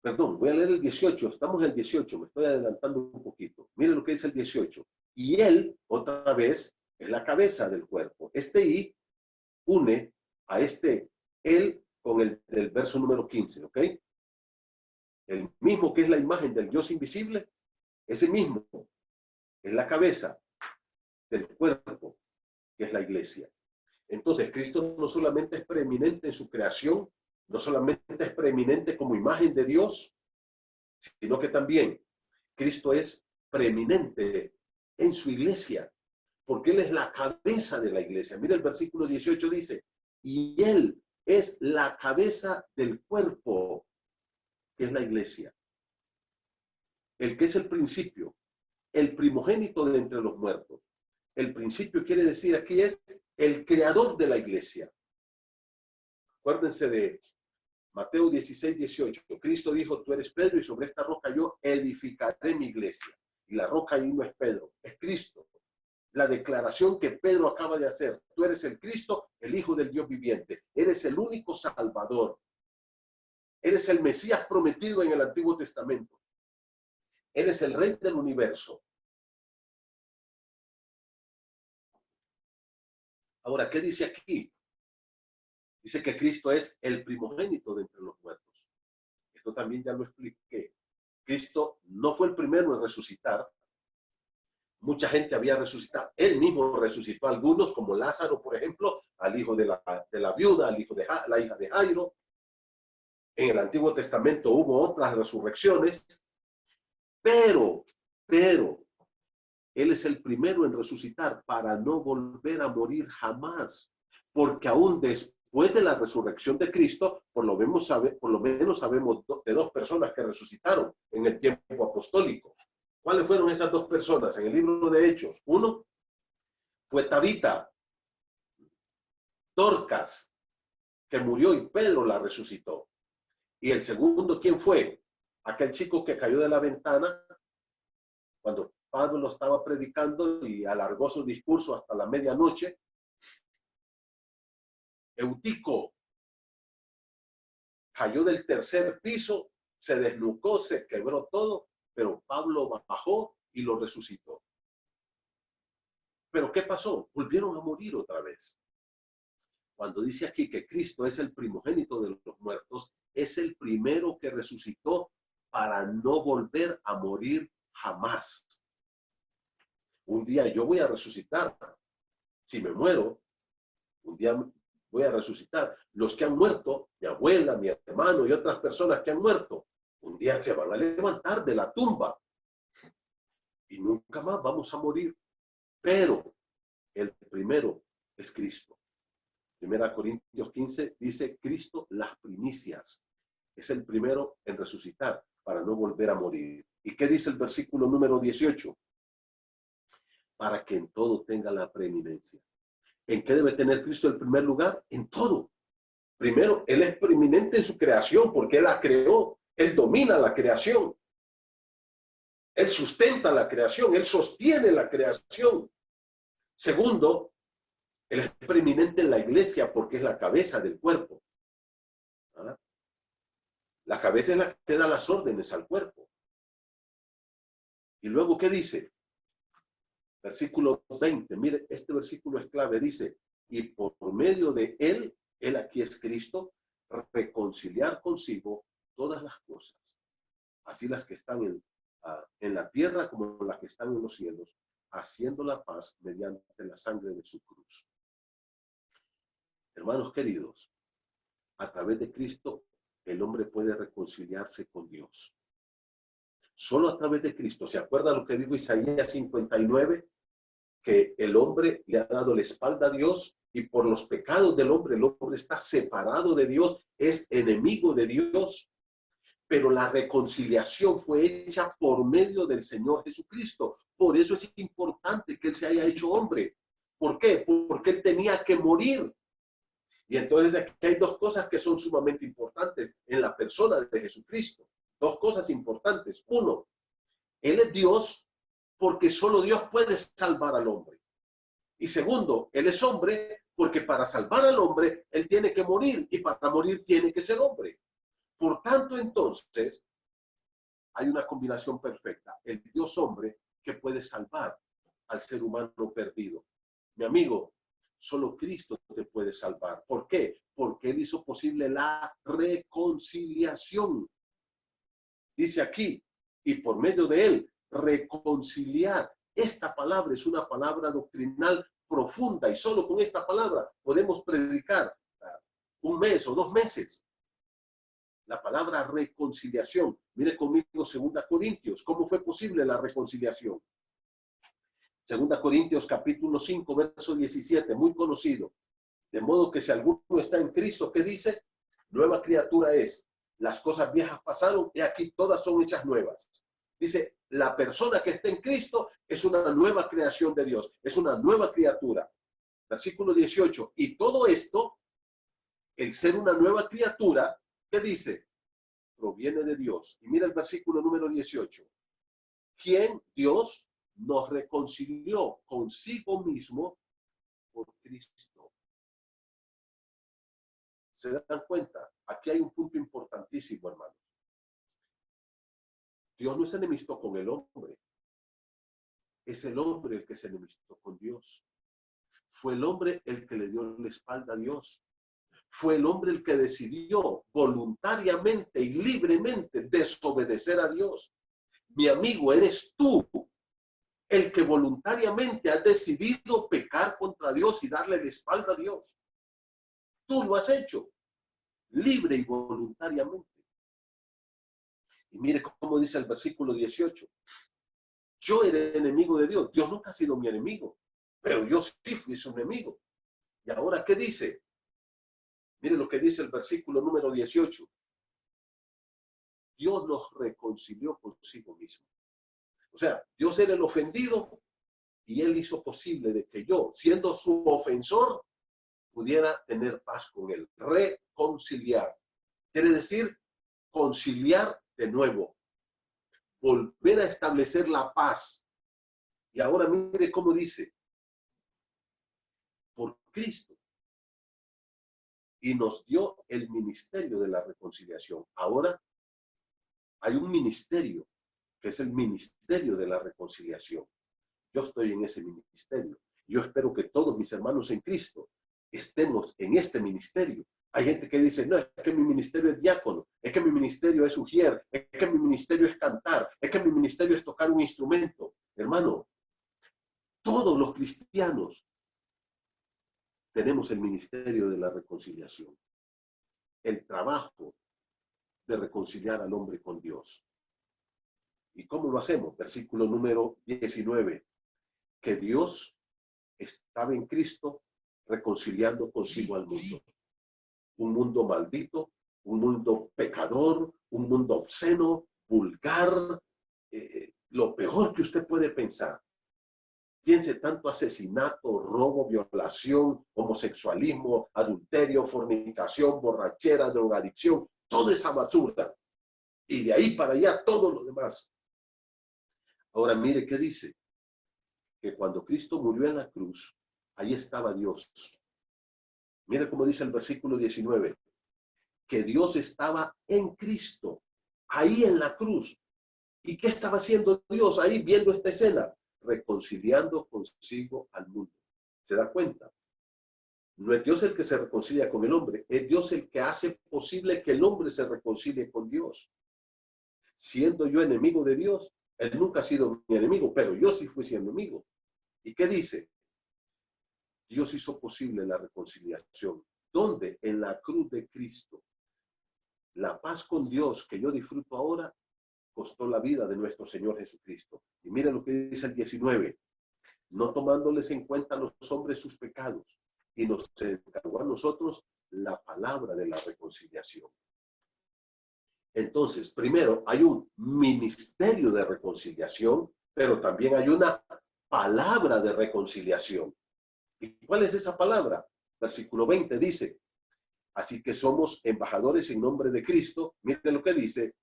Perdón, voy a leer el 18. Estamos en el 18, me estoy adelantando un poquito. Mire lo que dice el 18. Y Él, otra vez, es la cabeza del cuerpo. Este I une a este Él con el del verso número 15, ¿ok? El mismo que es la imagen del Dios invisible, Ese mismo es la cabeza del cuerpo, que es la iglesia. Entonces, Cristo no solamente es preeminente en su creación, no solamente es preeminente como imagen de Dios, sino que también Cristo es preeminente en su iglesia, porque Él es la cabeza de la iglesia. Mira el versículo 18 dice, y Él es la cabeza del cuerpo, que es la iglesia. El que es el principio, el primogénito de entre los muertos. El principio quiere decir aquí es el creador de la iglesia. Acuérdense de Mateo 16, 18. Cristo dijo, tú eres Pedro y sobre esta roca yo edificaré mi iglesia. Y la roca ahí no es Pedro, es Cristo. La declaración que Pedro acaba de hacer. Tú eres el Cristo, el Hijo del Dios viviente. Eres el único Salvador. Eres el Mesías prometido en el Antiguo Testamento. Eres el Rey del universo. Ahora, ¿qué dice aquí? Dice que Cristo es el primogénito de entre los muertos. Esto también ya lo expliqué. Cristo no fue el primero en resucitar. Mucha gente había resucitado. Él mismo resucitó a algunos, como Lázaro, por ejemplo, al hijo de la viuda, al hijo de la hija de Jairo. En el Antiguo Testamento hubo otras resurrecciones, pero, Él es el primero en resucitar para no volver a morir jamás, porque aún después de la resurrección de Cristo, por lo menos sabemos de dos personas que resucitaron en el tiempo apostólico. ¿Cuáles fueron esas dos personas en el libro de Hechos? Uno fue Tabita, Dorcas, que murió y Pedro la resucitó. Y el segundo, ¿quién fue? Aquel chico que cayó de la ventana cuando Pablo estaba predicando y alargó su discurso hasta la medianoche. Eutico cayó del tercer piso, se desnucó, se quebró todo, pero Pablo bajó y lo resucitó. ¿Pero qué pasó? Volvieron a morir otra vez. Cuando dice aquí que Cristo es el primogénito de los muertos, es el primero que resucitó para no volver a morir jamás. Un día yo voy a resucitar. Si me muero, un día voy a resucitar. Los que han muerto, mi abuela, mi hermano y otras personas que han muerto, un día se van a levantar de la tumba y nunca más vamos a morir. Pero el primero es Cristo. 1 Corintios 15 dice, Cristo las primicias. Es el primero en resucitar para no volver a morir. ¿Y qué dice el versículo número 18? Para que en todo tenga la preeminencia. ¿En qué debe tener Cristo el primer lugar? En todo. Primero, Él es preeminente en su creación porque Él la creó. Él domina la creación. Él sustenta la creación. Él sostiene la creación. Segundo, Él es preeminente en la iglesia porque es la cabeza del cuerpo. ¿Ah? La cabeza es la que da las órdenes al cuerpo. Y luego, ¿qué dice? Versículo 20. Mire, este versículo es clave. Dice, y por medio de Él aquí es Cristo, reconciliar consigo todas las cosas, así las que están en la tierra como las que están en los cielos, haciendo la paz mediante la sangre de su cruz. Hermanos queridos, a través de Cristo el hombre puede reconciliarse con Dios. Solo a través de Cristo. ¿Se acuerda lo que dijo Isaías 59? Que el hombre le ha dado la espalda a Dios y por los pecados del hombre, el hombre está separado de Dios, es enemigo de Dios. Pero la reconciliación fue hecha por medio del Señor Jesucristo. Por eso es importante que Él se haya hecho hombre. ¿Por qué? Porque Él tenía que morir. Y entonces aquí hay dos cosas que son sumamente importantes en la persona de Jesucristo. Dos cosas importantes. Uno, Él es Dios porque solo Dios puede salvar al hombre. Y segundo, Él es hombre porque para salvar al hombre, Él tiene que morir y para morir tiene que ser hombre. Por tanto, entonces, hay una combinación perfecta. El Dios hombre que puede salvar al ser humano perdido. Mi amigo, solo Cristo te puede salvar. ¿Por qué? Porque Él hizo posible la reconciliación. Dice aquí, y por medio de Él, reconciliar. Esta palabra es una palabra doctrinal profunda y solo con esta palabra podemos predicar un mes o 2 meses. La palabra reconciliación. Mire conmigo 2 Corintios. ¿Cómo fue posible la reconciliación? 2 Corintios capítulo 5, verso 17, muy conocido. De modo que si alguno está en Cristo, ¿qué dice? Nueva criatura es. Las cosas viejas pasaron y aquí todas son hechas nuevas. Dice, la persona que está en Cristo es una nueva creación de Dios, es una nueva criatura. Versículo 18, y todo esto, el ser una nueva criatura, ¿qué dice? Proviene de Dios. Y mira el versículo número 18. ¿Quién? Dios nos reconcilió consigo mismo por Cristo. ¿Se dan cuenta? Aquí hay un punto importantísimo, hermanos. Dios no se enemistó con el hombre. Es el hombre el que se enemistó con Dios. Fue el hombre el que le dio la espalda a Dios. Fue el hombre el que decidió voluntariamente y libremente desobedecer a Dios. Mi amigo, eres tú el que voluntariamente ha decidido pecar contra Dios y darle la espalda a Dios. Tú lo has hecho, libre y voluntariamente. Y mire cómo dice el versículo 18. Yo era enemigo de Dios. Dios nunca ha sido mi enemigo, pero yo sí fui su enemigo. ¿Y ahora qué dice? Mire lo que dice el versículo número 18. Dios nos reconcilió consigo mismo. O sea, Dios era el ofendido y Él hizo posible de que yo, siendo su ofensor, pudiera tener paz con Él. Reconciliar. Quiere decir conciliar de nuevo. Volver a establecer la paz. Y ahora mire cómo dice. Por Cristo. Y nos dio el ministerio de la reconciliación. Ahora hay un ministerio que es el ministerio de la reconciliación. Yo estoy en ese ministerio. Yo espero que todos mis hermanos en Cristo estemos en este ministerio. Hay gente que dice, no, es que mi ministerio es diácono, es que mi ministerio es ujier, es que mi ministerio es cantar, es que mi ministerio es tocar un instrumento. Hermano, todos los cristianos tenemos el ministerio de la reconciliación. El trabajo de reconciliar al hombre con Dios. ¿Y cómo lo hacemos? Versículo número 19. Que Dios estaba en Cristo reconciliando consigo al mundo. Un mundo maldito, un mundo pecador, un mundo obsceno, vulgar, lo peor que usted puede pensar. Piense tanto asesinato, robo, violación, homosexualismo, adulterio, fornicación, borrachera, drogadicción, toda esa basura. Y de ahí para allá todo lo demás. Ahora mire qué dice. Que cuando Cristo murió en la cruz, ahí estaba Dios. Mire cómo dice el versículo 19. Que Dios estaba en Cristo, ahí en la cruz. ¿Y qué estaba haciendo Dios ahí viendo esta escena? Reconciliando consigo al mundo. ¿Se da cuenta? No es Dios el que se reconcilia con el hombre, es Dios el que hace posible que el hombre se reconcilie con Dios. Siendo yo enemigo de Dios, Él nunca ha sido mi enemigo, pero yo sí fui su enemigo. ¿Y qué dice? Dios hizo posible la reconciliación. ¿Dónde? En la cruz de Cristo. La paz con Dios que yo disfruto ahora costó la vida de nuestro Señor Jesucristo. Y mira lo que dice el 19. No tomándoles en cuenta a los hombres sus pecados. Y nos encargó a nosotros la palabra de la reconciliación. Entonces, primero, hay un ministerio de reconciliación, pero también hay una palabra de reconciliación. ¿Y cuál es esa palabra? Versículo 20 dice, así que somos embajadores en nombre de Cristo. Mire lo que dice,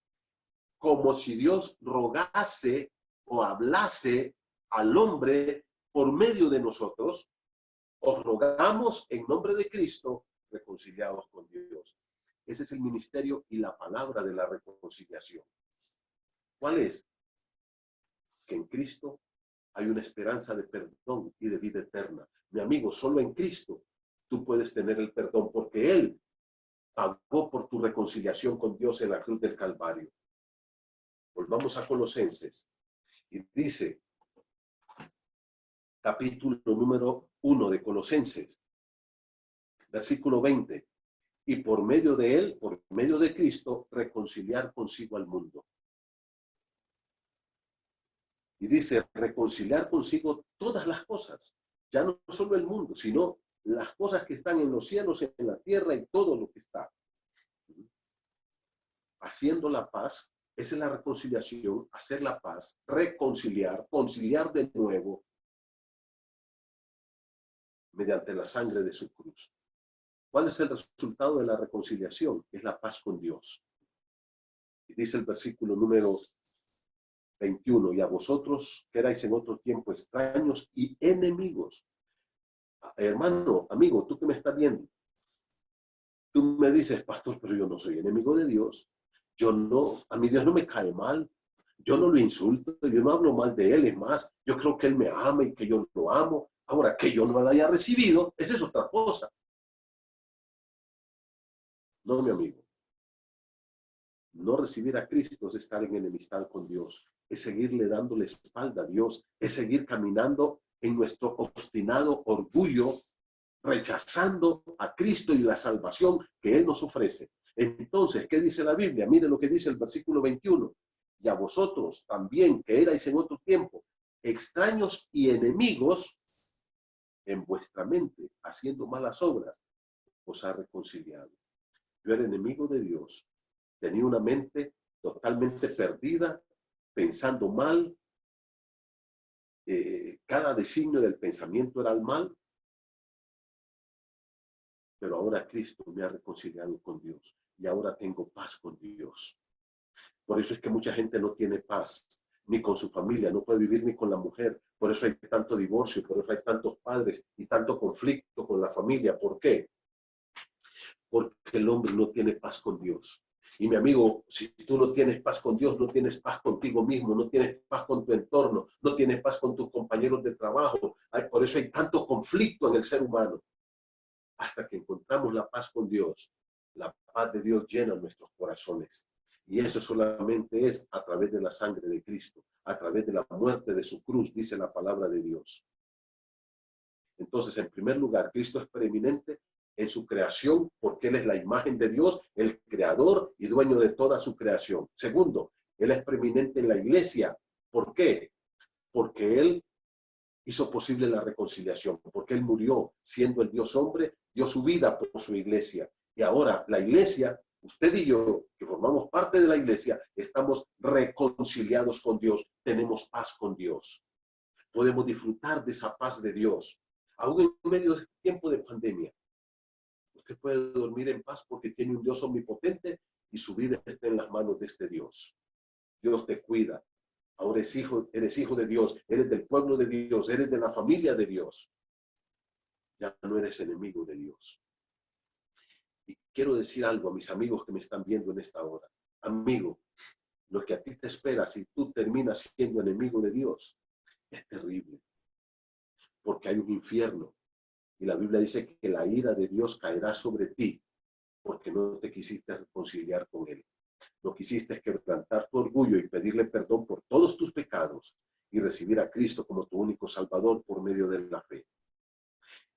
como si Dios rogase o hablase al hombre por medio de nosotros, os rogamos en nombre de Cristo, reconciliados con Dios. Ese es el ministerio y la palabra de la reconciliación. ¿Cuál es? Que en Cristo hay una esperanza de perdón y de vida eterna. Mi amigo, solo en Cristo tú puedes tener el perdón porque Él pagó por tu reconciliación con Dios en la cruz del Calvario. Volvamos a Colosenses. Y dice, capítulo número 1 de Colosenses, versículo 20, y por medio de él, por medio de Cristo, reconciliar consigo al mundo. Y dice, reconciliar consigo todas las cosas, ya no solo el mundo, sino las cosas que están en los cielos, en la tierra y todo lo que está. Haciendo la paz, esa es la reconciliación, hacer la paz, reconciliar, conciliar de nuevo, mediante la sangre de su cruz. ¿Cuál es el resultado de la reconciliación? Es la paz con Dios. Y dice el versículo número 21, y a vosotros que erais en otro tiempo extraños y enemigos. Hermano, amigo, tú que me estás viendo, tú me dices, pastor, pero yo no soy enemigo de Dios. Yo no, a mi Dios no me cae mal. Yo no lo insulto, yo no hablo mal de él. Es más, yo creo que él me ama y que yo lo amo. Ahora, que yo no la haya recibido, esa es otra cosa. No, mi amigo. No recibir a Cristo es estar en enemistad con Dios, es seguirle dando la espalda a Dios, es seguir caminando en nuestro obstinado orgullo, rechazando a Cristo y la salvación que Él nos ofrece. Entonces, ¿qué dice la Biblia? Mire lo que dice el versículo 21. Y a vosotros también, que erais en otro tiempo, extraños y enemigos, en vuestra mente, haciendo malas obras, os ha reconciliado. Yo era enemigo de Dios. Tenía una mente totalmente perdida, pensando mal. Cada designio del pensamiento era el mal. Pero ahora Cristo me ha reconciliado con Dios. Y ahora tengo paz con Dios. Por eso es que mucha gente no tiene paz, ni con su familia, no puede vivir ni con la mujer. Por eso hay tanto divorcio, por eso hay tantos padres y tanto conflicto con la familia. ¿Por qué? Porque el hombre no tiene paz con Dios. Y mi amigo, si tú no tienes paz con Dios, no tienes paz contigo mismo, no tienes paz con tu entorno, no tienes paz con tus compañeros de trabajo. Por eso hay tanto conflicto en el ser humano. Hasta que encontramos la paz con Dios, la paz de Dios llena nuestros corazones. Y eso solamente es a través de la sangre de Cristo, a través de la muerte de su cruz, dice la palabra de Dios. Entonces, en primer lugar, Cristo es preeminente en su creación porque Él es la imagen de Dios, el creador y dueño de toda su creación. Segundo, Él es preeminente en la iglesia. ¿Por qué? Porque Él hizo posible la reconciliación, porque Él murió siendo el Dios hombre, dio su vida por su iglesia. Y ahora la iglesia, usted y yo, que formamos parte de la iglesia, estamos reconciliados con Dios, tenemos paz con Dios. Podemos disfrutar de esa paz de Dios. Aún en medio de este tiempo de pandemia, usted puede dormir en paz porque tiene un Dios omnipotente y su vida está en las manos de este Dios. Dios te cuida. Ahora eres hijo de Dios, eres del pueblo de Dios, eres de la familia de Dios. Ya no eres enemigo de Dios. Y quiero decir algo a mis amigos que me están viendo en esta hora. Amigo, lo que a ti te espera si tú terminas siendo enemigo de Dios es terrible. Porque hay un infierno. Y la Biblia dice que la ira de Dios caerá sobre ti porque no te quisiste reconciliar con Él. No quisiste quebrantar tu orgullo y pedirle perdón por todos tus pecados y recibir a Cristo como tu único Salvador por medio de la fe.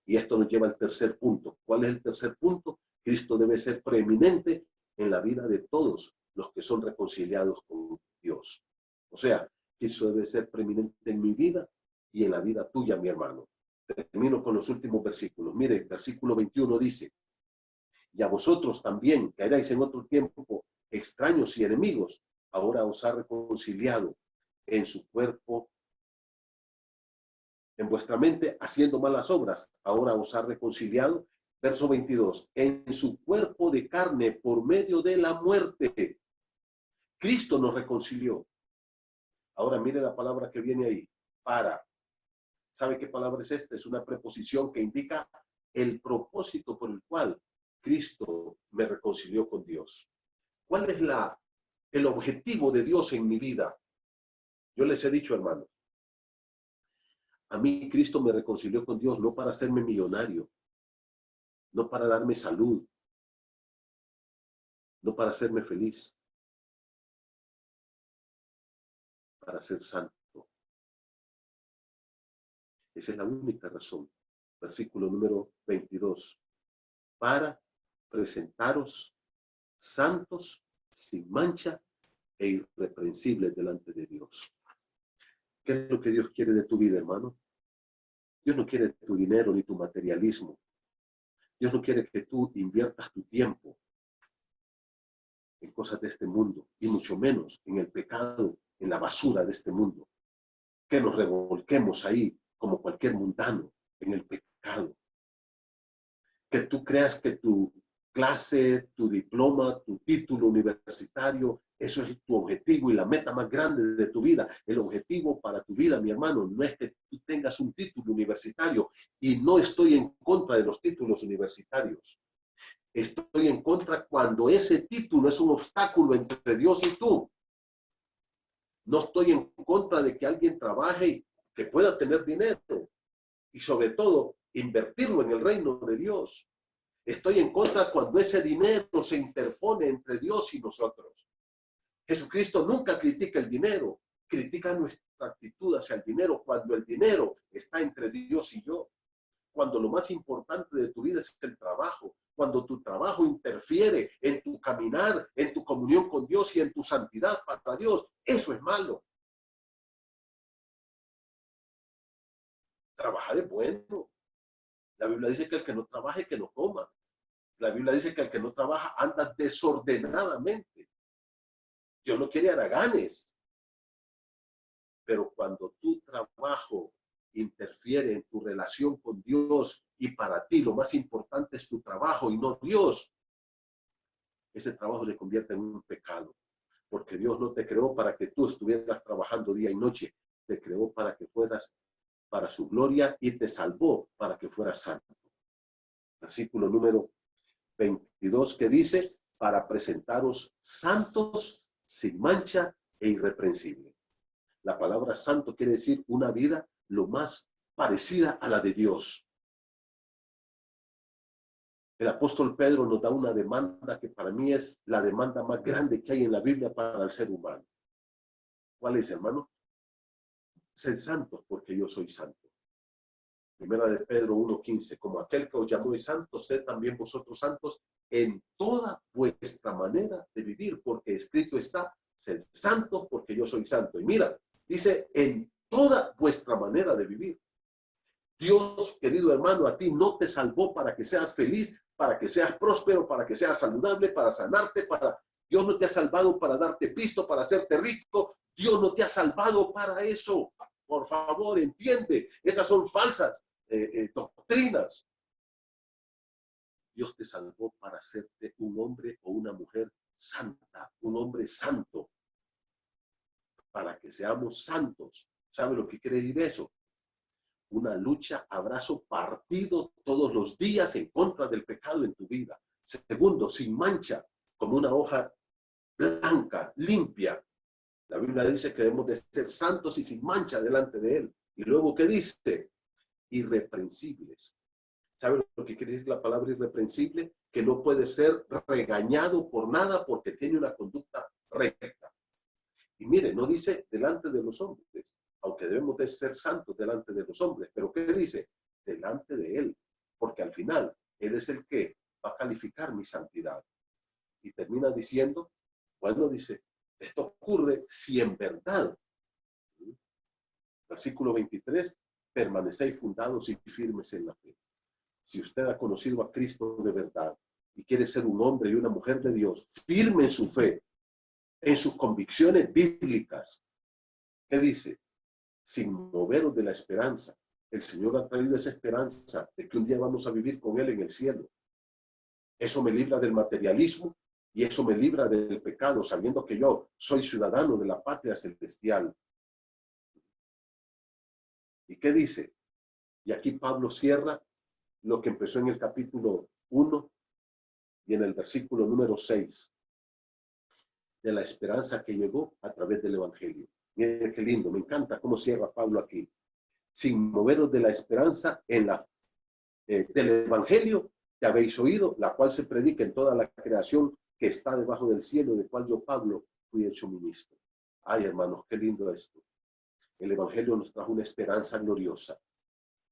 Y esto nos lleva al tercer punto. ¿Cuál es el tercer punto? Cristo debe ser preeminente en la vida de todos los que son reconciliados con Dios. O sea, Cristo debe ser preeminente en mi vida y en la vida tuya, mi hermano. Termino con los últimos versículos. Mire, el versículo 21 dice, y a vosotros también, que erais en otro tiempo extraños y enemigos, ahora os ha reconciliado en su cuerpo, en vuestra mente, haciendo malas obras, ahora os ha reconciliado. Verso 22, en su cuerpo de carne por medio de la muerte. Cristo nos reconcilió. Ahora mire la palabra que viene ahí, para. ¿Sabe qué palabra es esta? Es una preposición que indica el propósito por el cual Cristo me reconcilió con Dios. ¿Cuál es el objetivo de Dios en mi vida? Yo les he dicho, hermanos, a mí Cristo me reconcilió con Dios no para hacerme millonario, no para darme salud, no para hacerme feliz, para ser santo. Esa es la única razón. Versículo número 22. Para presentaros santos, sin mancha e irreprensibles delante de Dios. ¿Qué es lo que Dios quiere de tu vida, hermano? Dios no quiere tu dinero ni tu materialismo. Dios no quiere que tú inviertas tu tiempo en cosas de este mundo y mucho menos en el pecado, en la basura de este mundo. Que nos revolquemos ahí como cualquier mundano en el pecado. Que tú creas que tu clase, tu diploma, tu título universitario, eso es tu objetivo y la meta más grande de tu vida. El objetivo para tu vida, mi hermano, no es que tú tengas un título universitario, y no estoy en contra de los títulos universitarios. Estoy en contra cuando ese título es un obstáculo entre Dios y tú. No estoy en contra de que alguien trabaje y que pueda tener dinero y sobre todo invertirlo en el reino de Dios. Estoy en contra cuando ese dinero se interpone entre Dios y nosotros. Jesucristo nunca critica el dinero, critica nuestra actitud hacia el dinero cuando el dinero está entre Dios y yo. Cuando lo más importante de tu vida es el trabajo, cuando tu trabajo interfiere en tu caminar, en tu comunión con Dios y en tu santidad para Dios, eso es malo. Trabajar es bueno. La Biblia dice que el que no trabaje, que no coma. La Biblia dice que el que no trabaja anda desordenadamente. Dios no quiere haraganes. Pero cuando tu trabajo interfiere en tu relación con Dios y para ti lo más importante es tu trabajo y no Dios, ese trabajo se convierte en un pecado. Porque Dios no te creó para que tú estuvieras trabajando día y noche. Te creó para que fueras para su gloria y te salvó para que fueras santo. Versículo número 22 que dice, para presentaros santos, sin mancha e irreprensible. La palabra santo quiere decir una vida lo más parecida a la de Dios. El apóstol Pedro nos da una demanda que para mí es la demanda más grande que hay en la Biblia para el ser humano. ¿Cuál es, hermano? Sed santos porque yo soy santo. Primera de Pedro 1:15, como aquel que os llamó es santo, sed también vosotros santos en toda vuestra manera de vivir, porque escrito está, sed santos porque yo soy santo. Y mira, dice, en toda vuestra manera de vivir. Dios, querido hermano, a ti no te salvó para que seas feliz, para que seas próspero, para que seas saludable, para sanarte, Dios no te ha salvado para darte pisto, para hacerte rico. Dios no te ha salvado para eso. Por favor, entiende. Esas son falsas doctrinas. Dios te salvó para hacerte un hombre o una mujer santa, un hombre santo, para que seamos santos. ¿Sabe lo que quiere decir eso? Una lucha, abrazo partido todos los días en contra del pecado en tu vida. Segundo, sin mancha, como una hoja blanca, limpia. La Biblia dice que debemos de ser santos y sin mancha delante de Él. Y luego, ¿qué dice? Irreprensibles. ¿Sabe lo que quiere decir la palabra irreprensible? Que no puede ser regañado por nada porque tiene una conducta recta. Y mire, no dice delante de los hombres, aunque debemos de ser santos delante de los hombres, pero ¿qué dice? Delante de Él, porque al final Él es el que va a calificar mi santidad. Y termina diciendo, bueno, dice, esto ocurre si en verdad, versículo 23, permanecéis fundados y firmes en la fe. Si usted ha conocido a Cristo de verdad y quiere ser un hombre y una mujer de Dios, firme en su fe, en sus convicciones bíblicas, ¿qué dice? Sin moveros de la esperanza. El Señor ha traído esa esperanza de que un día vamos a vivir con Él en el cielo. Eso me libra del materialismo y eso me libra del pecado, sabiendo que yo soy ciudadano de la patria celestial. ¿Y qué dice? Y aquí Pablo cierra lo que empezó en el capítulo 1 y en el versículo número 6, de la esperanza que llegó a través del Evangelio. Miren qué lindo, me encanta cómo cierra Pablo aquí. Sin moveros de la esperanza del Evangelio que habéis oído, la cual se predica en toda la creación que está debajo del cielo, de cual yo, Pablo, fui hecho ministro. Ay, hermanos, qué lindo esto. El Evangelio nos trajo una esperanza gloriosa.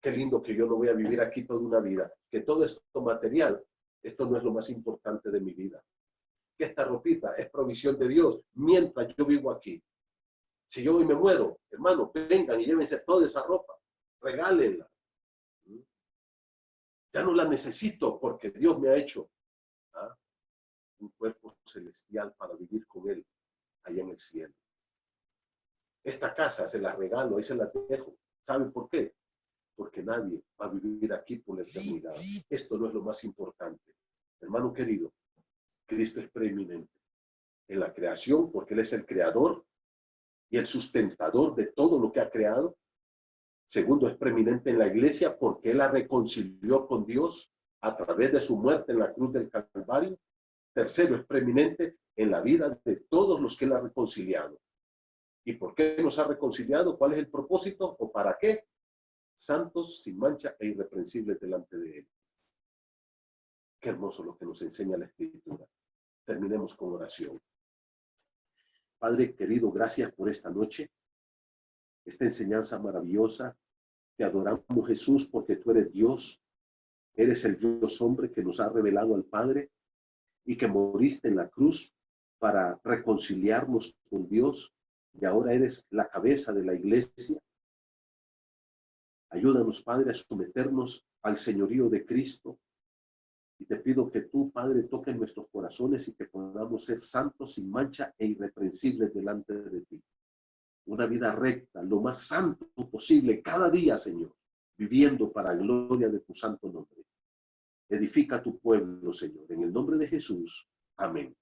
Qué lindo que yo no voy a vivir aquí toda una vida, que todo esto material, esto no es lo más importante de mi vida. Que esta ropita es provisión de Dios mientras yo vivo aquí. Si yo hoy me muero, hermano, vengan y llévense toda esa ropa, regálenla. Ya no la necesito porque Dios me ha hecho un cuerpo celestial para vivir con Él allá en el cielo. Esta casa se la regalo, ahí se la dejo. ¿Saben por qué? Porque nadie va a vivir aquí por la eternidad. Esto no es lo más importante. Hermano querido, Cristo es preeminente en la creación porque Él es el creador y el sustentador de todo lo que ha creado. Segundo, es preeminente en la iglesia porque Él la reconcilió con Dios a través de su muerte en la cruz del Calvario. Tercero, es preeminente en la vida de todos los que Él ha reconciliado. ¿Y por qué nos ha reconciliado? ¿Cuál es el propósito o para qué? Santos, sin mancha e irreprensibles delante de Él. Qué hermoso lo que nos enseña la Escritura. Terminemos con oración. Padre querido, gracias por esta noche, esta enseñanza maravillosa. Te adoramos, Jesús, porque tú eres Dios, eres el Dios hombre que nos ha revelado al Padre y que moriste en la cruz para reconciliarnos con Dios y ahora eres la cabeza de la iglesia. Ayúdanos, Padre, a someternos al señorío de Cristo. Y te pido que tú, Padre, toques nuestros corazones y que podamos ser santos, sin mancha e irreprensibles delante de ti. Una vida recta, lo más santo posible, cada día, Señor, viviendo para la gloria de tu santo nombre. Edifica tu pueblo, Señor, en el nombre de Jesús. Amén.